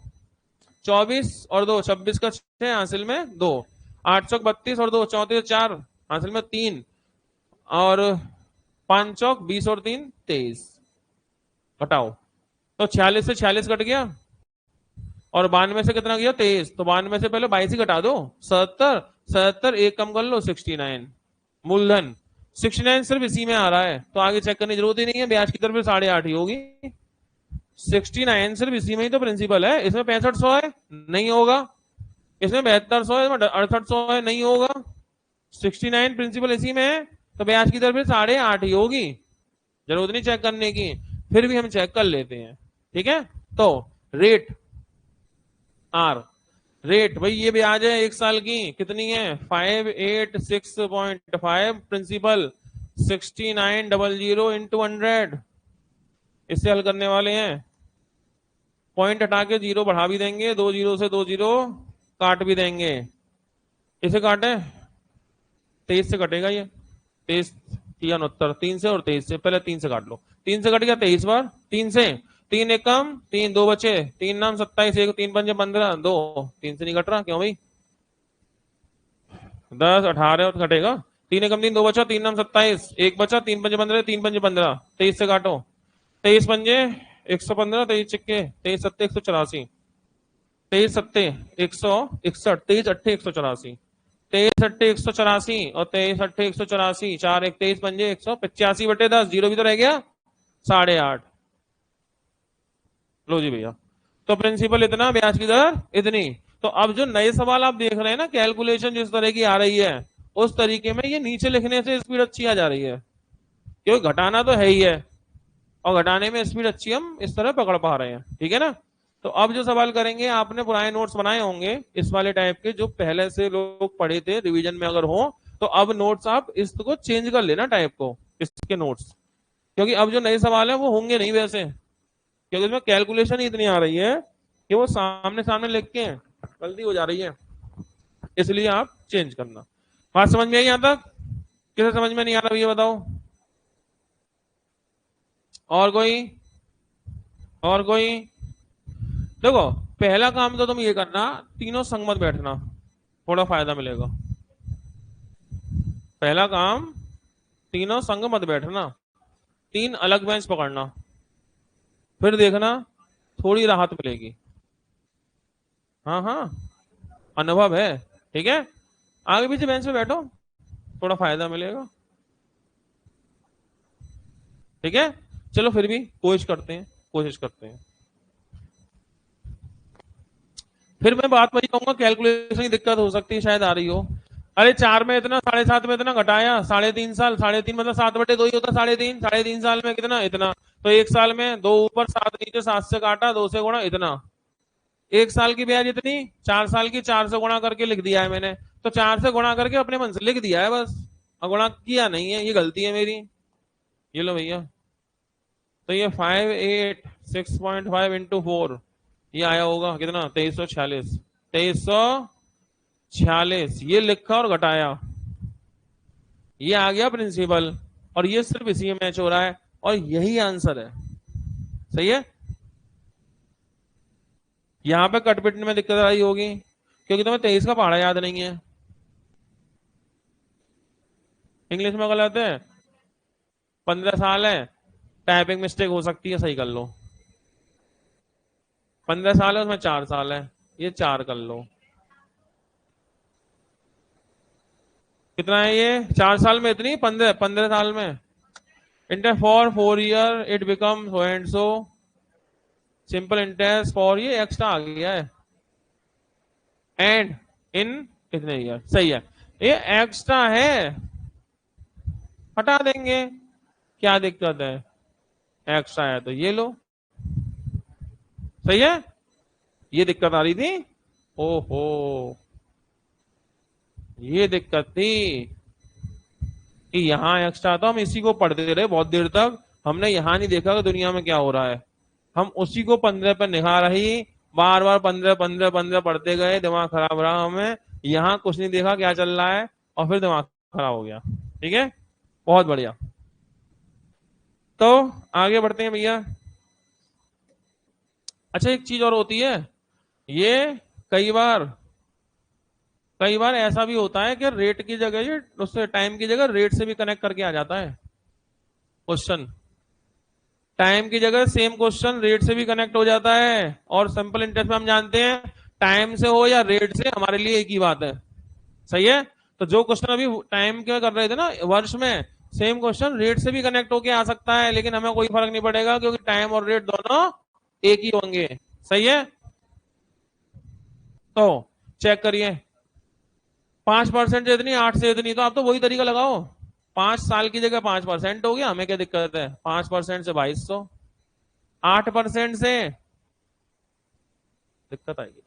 24 और 2 26 का 6, हासिल में 2। 8 चौक 32 और 2 34, 4, हासिल में 3। और 5 चौक 20 और 3 23। घटाओ तो 46 से 46 कट गया, और 92 से कितना गया? 23। तो 92 से पहले 22 ही घटा दो, 77। 77 एक कम कर लो, 69। मूलधन 69 सिर्फ इसी में आ रहा है, तो आगे चेक करने की जरूरत ही नहीं है। ब्याज की तरफ 8.5 ही होगी। 69 सिर्फ इसी में ही तो प्रिंसिपल है। इसमें 6500 है, नहीं होगा। इसमें 7200 है, इसमें 6800 है, नहीं होगा। 69 प्रिंसिपल इसी में है, तो ब्याज की तरफ 8.5 ही होगी। जरूरत नहीं चेक करने की, फिर भी हम चेक कर लेते हैं, ठीक है। तो रेट आर, रेट भाई ये ब्याज है 1 साल की, कितनी है? 586.5, प्रिंसिपल 6900 इंटू 100। इससे हल करने वाले हैं, पॉइंट हटा के 0 बढ़ा भी देंगे, 2 0 से 2 0 काट भी देंगे। इसे काटे 23 से कटेगा ये, 23 या 69, 3 से और 23 से, पहले 3 से काट लो। 3 से कट गया 23 बार, 3 से 3 एक कम, 3 2 बचे, 3 नाम 27, 1 3 पंजे 15, 2 3 से नहीं कट रहा, क्यों भाई? 10 18 और कटेगा। 3 एक कम 3 2 बचा, 3 नाम 27, 1 बचा, 3 पंजे 15, 3 पंजे 15, 23 से काटो। 23 पंजे 115, 23 चिक्के 23 सत्ते 184, 23 सत्ते 161, 23 अट्ठे 184, 23 अट्ठे 184 और 23 अट्ठे 184, 4 1 23 पंजे 185/10, 0 भी तो रह गया 8.5। लो जी भैया, तो प्रिंसिपल इतना, ब्याज की दर इतनी। तो अब जो नए सवाल आप देख रहे हैं ना, कैलकुलेशन जिस तरह की आ रही है, उस तरीके में ये नीचे लिखने से स्पीड अच्छी आ जा रही है, क्योंकि घटाना तो है ही है, और घटाने में स्पीड अच्छी हम इस तरह पकड़ पा रहे हैं, ठीक है ना। तो अब जो सवाल करेंगे, आपने पुराने नोट्स बनाए होंगे इस वाले टाइप के, जो पहले से लोग पढ़े थे, रिवीजन में अगर हो तो अब नोट्स आप इसको चेंज कर लेना टाइप को, इसके नोट्स, क्योंकि अब जो नए सवाल है वो होंगे नहीं वैसे। क्योंकि उसमें कैलकुलेशन ही इतनी आ रही है कि वो सामने सामने लिख के गलती हो जा रही है, इसलिए आप चेंज करना। बात समझ में आई यहां तक? किसे समझ में नहीं आ रहा ये बताओ? और कोई? और कोई? देखो, पहला काम तो तुम ये करना, तीनों संग मत बैठना, थोड़ा फायदा मिलेगा। पहला काम, तीनों संग मत बैठना, 3 अलग बेंच पकड़ना, फिर देखना थोड़ी राहत मिलेगी। हाँ हाँ, अनुभव है, ठीक है। आगे पीछे बेंच पे बैठो, थोड़ा फायदा मिलेगा, ठीक है। चलो फिर भी कोशिश करते हैं, कोशिश करते हैं। फिर मैं बात वही कहूंगा, कैलकुलेशन की दिक्कत हो सकती है, शायद आ रही हो। अरे 4 में इतना, 7.5 में इतना घटाया, 3.5 साल, 3.5 मतलब 7/2 ही होता, 3.5, 3.5 साल में कितना? इतना। तो 1 साल में 2 ऊपर 7 नीचे, 7 से काटा, 2 से गुणा, इतना। 1 साल की ब्याज इतनी, 4 साल की 4 से गुणा करके लिख दिया है मैंने। तो 4 से गुणा करके अपने मन से लिख दिया है बस, और गुणा किया नहीं है, ये गलती है मेरी। ये लो भैया, तो ये 586.5 इंटू 4, ये आया होगा कितना? 2346। 2346 ये लिखा और घटाया, ये आ गया प्रिंसिपल, और ये सिर्फ इसी में मैच हो रहा है, और यही आंसर है। सही है। यहां पे कटपिट में दिक्कत आई होगी क्योंकि तुम्हें 23 का पहाड़ा याद नहीं है। इंग्लिश में गलत है, 15 साल है, टाइपिंग मिस्टेक हो सकती है, सही कर लो। 15 साल है, उसमें 4 साल है, ये 4 कर लो। कितना है ये? 4 साल में इतनी, 15 साल में inter for 4 year it become so and so, simple interest for, ये एक्स्ट्रा आ गया है, एंड इन कितने ईयर। सही है, ये एक्स्ट्रा है, हटा देंगे, क्या दिक्कत है? एक्स्ट्रा है तो ये लो। सही है। ये दिक्कत आ रही थी, ओहो, ये दिक्कत थी कि यहां एक्स्ट्रा, तो हम इसी को पढ़ते रहे बहुत देर तक, हमने यहां नहीं देखा कि दुनिया में क्या हो रहा है, हम उसी को 15 पर निगाह रही, बार बार 15 15 15 पढ़ते गए, दिमाग खराब रहा हमें, यहां कुछ नहीं देखा क्या चल रहा है, और फिर दिमाग खराब हो गया। ठीक है, बहुत बढ़िया। तो आगे बढ़ते हैं भैया। अच्छा, एक चीज और होती है, ये कई बार ऐसा भी होता है कि रेट की जगह, ये उससे टाइम की जगह रेट से भी कनेक्ट करके आ जाता है क्वेश्चन। टाइम की जगह सेम क्वेश्चन रेट से भी कनेक्ट हो जाता है, और सिंपल इंटरेस्ट में हम जानते हैं टाइम से हो या रेट से हमारे लिए एक ही बात है। सही है। तो जो क्वेश्चन अभी टाइम के कर रहे थे ना वर्ष में, सेम क्वेश्चन रेट से भी कनेक्ट होके आ सकता है, लेकिन हमें कोई फर्क नहीं पड़ेगा क्योंकि टाइम और रेट दोनों एक ही होंगे। सही है। तो चेक करिए, 5% से इतनी, 8 से इतनी, तो आप तो वही तरीका लगाओ, 5 साल की जगह 5% हो गया, हमें क्या दिक्कत है? 5% से 2200, 8% से दिक्कत आएगी ना।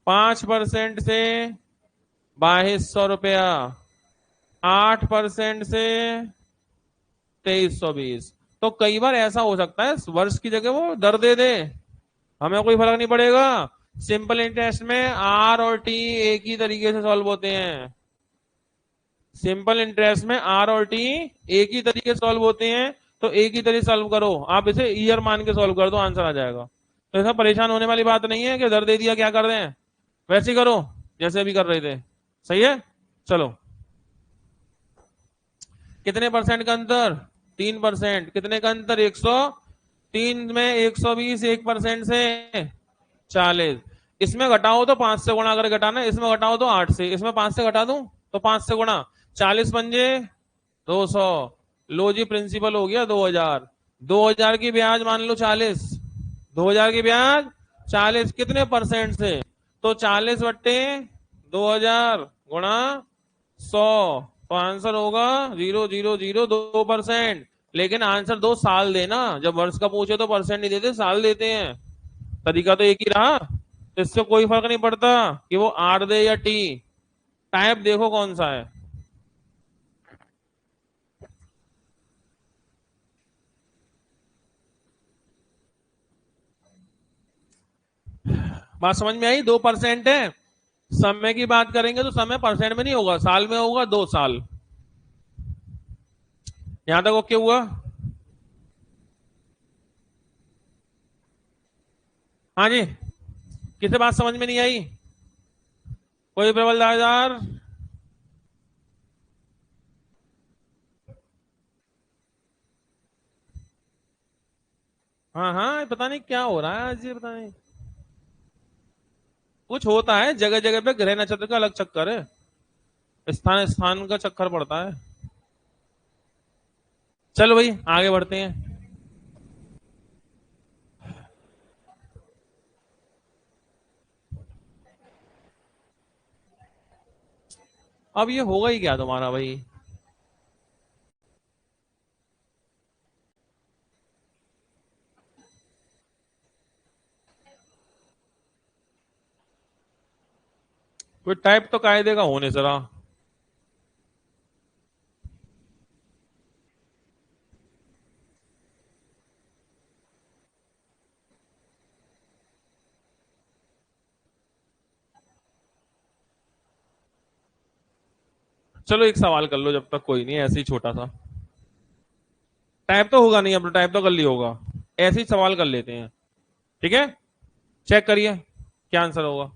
5% से 2200 रुपया, 8% से 2320। तो कई बार ऐसा हो सकता है वर्ष की जगह वो दर दे दे, हमें कोई फर्क नहीं पड़ेगा। सिंपल इंटरेस्ट में आर और टी एक ही तरीके से सॉल्व होते हैं, सिंपल इंटरेस्ट में आर और टी एक ही तरीके से सॉल्व होते हैं, तो एक ही तरीके सॉल्व करो, आप इसे ईयर मान के सॉल्व कर दो, आंसर आ जाएगा। तो ऐसा परेशान होने वाली बात नहीं है कि दर दे दिया क्या कर रहे हैं, वैसे ही करो जैसे अभी कर रहे थे। सही है। चलो, कितने परसेंट का अंतर? 3%। कितने का अंतर? 103 में 120, 1% से 40। इसमें घटाओ तो 5 से गुणा करके घटाना, इसमें घटाओ तो 8 से, इसमें 5 से घटा दूं तो 5 से गुणा, 40 पंजे 200, लो जी प्रिंसिपल हो गया 2000। 2000 की ब्याज मान लो 40, 2000 की ब्याज 40, कितने परसेंट से? तो 40/2000 गुणा 100, तो आंसर होगा 0.002%। लेकिन आंसर 2 साल देना, जब वर्ष का पूछे तो परसेंट नहीं देते, साल देते हैं। तरीका तो एक ही रहा, तो इससे कोई फर्क नहीं पड़ता कि वो आर दे या टी, टाइप देखो कौन सा है। बात समझ में आई? 2% है। समय की बात करेंगे तो समय परसेंट में नहीं होगा, साल में होगा, 2 साल। यहां तक ओके हुआ? हाँ जी। किसे बात समझ में नहीं आई? कोई प्रबल दावेदार? हाँ हाँ, पता नहीं क्या हो रहा है आज, ये पता नहीं कुछ होता है जगह जगह पे, ग्रह नक्षत्र का अलग चक्कर है, स्थान स्थान का चक्कर पड़ता है। चलो भाई आगे बढ़ते हैं। अब ये होगा ही क्या तुम्हारा भाई? कोई टाइप तो कायदे का होने जरा। चलो एक सवाल कर लो जब तक, कोई नहीं, ऐसे ही छोटा सा। टाइप तो होगा नहीं, अब टाइप तो कर लिया होगा, ऐसे ही सवाल कर लेते हैं। ठीक है, चेक करिए क्या आंसर होगा।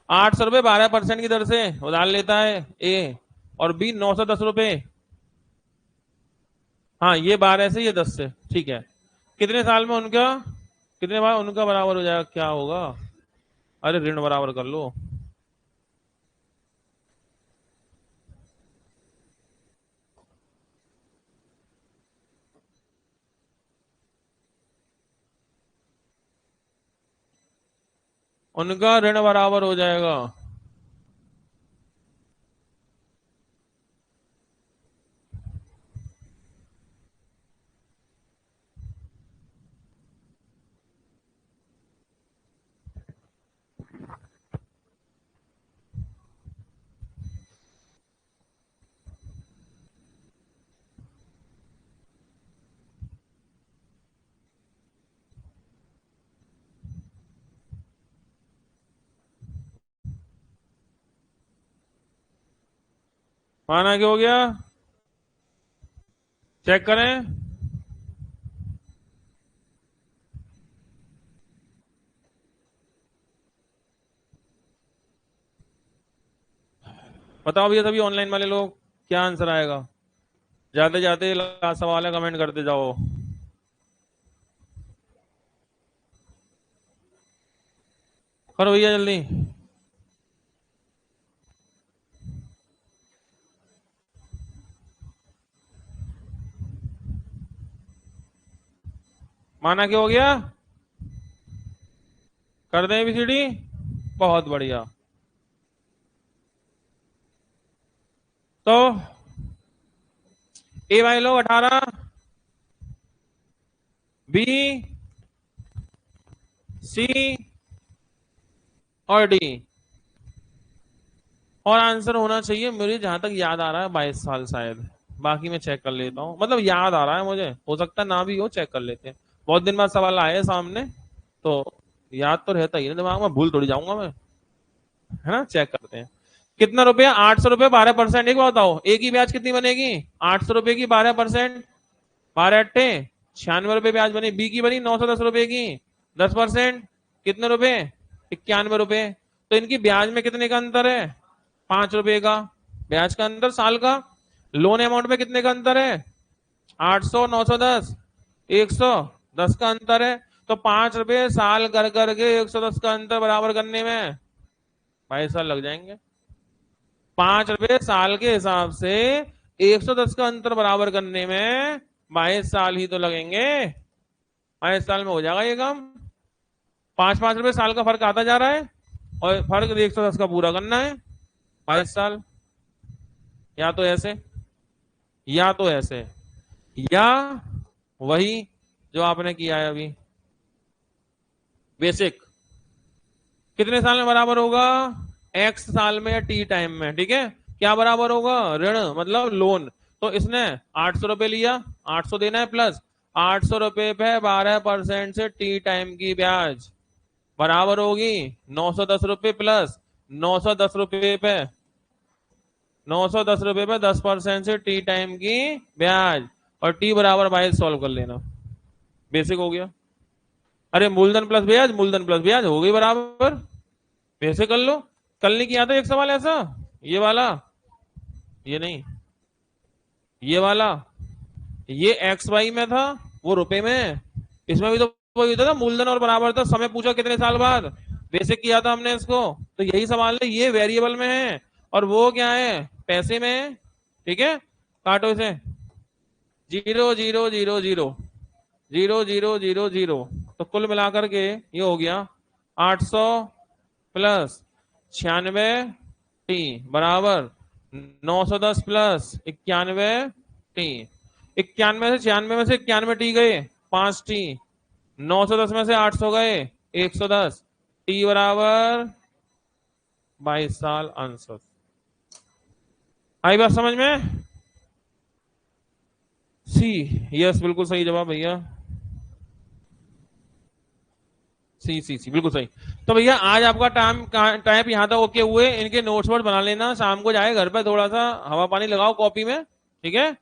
800 रुपये 12% की दर से उधार लेता है ए, और बी 910 रुपये। हाँ, ये 12 से, ये 10 से, ठीक है। कितने साल में उनका, कितने बार उनका बराबर हो जाएगा, क्या होगा? अरे ऋण बराबर कर लो। उनका ऋण बराबर हो जाएगा। माना क्या हो गया? चेक करें। बताओ भैया सभी ऑनलाइन वाले लोग, क्या आंसर आएगा? जाते जाते लास्ट सवाल है, कमेंट करते जाओ। करो भैया जल्दी। माना क्या हो गया? कर दें एबीसीडी? बहुत बढ़िया। तो ए वाले लोग 18, बी, सी और डी। और आंसर होना चाहिए मुझे जहां तक याद आ रहा है 22 साल शायद। बाकी मैं चेक कर लेता हूँ, मतलब याद आ रहा है मुझे, हो सकता ना भी हो, चेक कर लेते हैं। बहुत दिन बाद सवाल आए सामने, तो याद तो रहता ही है दिमाग में, भूल थोड़ी जाऊंगा मैं, है ना? चेक करते हैं। कितना रुपया? 800 रुपये 12%। एक बात बताओ, एक ही ब्याज कितनी बनेगी? 800 रुपये की 12%, 12 अट्ठे 96 रुपये ब्याज बनी। बी की बनी 910 रुपये की 10%, कितने रुपए? 91 रुपये। तो इनकी ब्याज में कितने का अंतर है? 5 रुपये का ब्याज का अंतर साल का। लोन अमाउंट में कितने का अंतर है? 800, 910, 110 का अंतर है। तो 5 रुपये साल कर करके 110 का अंतर बराबर करने में 22 साल लग जाएंगे। 5 रुपये साल के हिसाब से 110 का अंतर बराबर करने में 22 साल ही तो लगेंगे। 22 साल में हो जाएगा ये काम। 5-5 रुपये साल का फर्क आता जा रहा है, और फर्क 110 का पूरा करना है, 22 साल। या तो ऐसे, या तो ऐसे, या वही जो आपने किया है अभी। बेसिक कितने साल में बराबर होगा? एक्स साल में या टी टाइम में, ठीक है। क्या बराबर होगा? ऋण मतलब लोन। तो इसने 800 रुपये लिया, 800 देना है प्लस 800 रुपये पे 12% से टी टाइम की ब्याज बराबर होगी 910 रुपये प्लस 910 रुपये पे 910 रुपये पे 10% से टी टाइम की ब्याज, और टी बराबर 22 सॉल्व कर लेना। बेसिक हो गया। अरे मूलधन प्लस ब्याज, मूलधन प्लस ब्याज हो गई बराबर। वैसे कर लो। कल नहीं किया था एक सवाल ऐसा, ये वाला, ये नहीं, ये वाला, ये एक्स वाई में था, वो रुपए में। इसमें भी तो वही था ना, मूलधन और बराबर था, समय पूछा कितने साल बाद, बेसिक किया था हमने इसको। तो यही सवाल है, ये वेरिएबल में है और वो क्या है, पैसे में है। ठीक है, काटो इसे। 0 0 0 0 0 तो कुल मिलाकर के ये हो गया 800 प्लस 96 टी बराबर 910 प्लस 91 टी। 91 से 96 में से 91 टी गए 5 टी, 910 में से 800 गए 110 टी बराबर 22 साल आंसर। आई बात समझ में? सी, यस बिल्कुल सही जवाब भैया। सी सी सी बिल्कुल सही। तो भैया आज आपका टाइप यहाँ तक ओके हुए, इनके नोट्स वोट बना लेना, शाम को जाए घर पे थोड़ा सा हवा पानी लगाओ कॉपी में, ठीक है।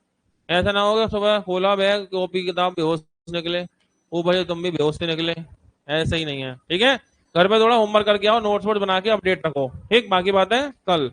ऐसा ना होगा सुबह खोला बैग कॉपी किताब बेहोश निकले, ऊपर से तुम भी बेहोश से निकले, ऐसा ही नहीं है, ठीक है। घर पे थोड़ा होमवर्क करके आओ, नोट्स वोट बना के अपडेट रखो, ठीक। बाकी बातें कल।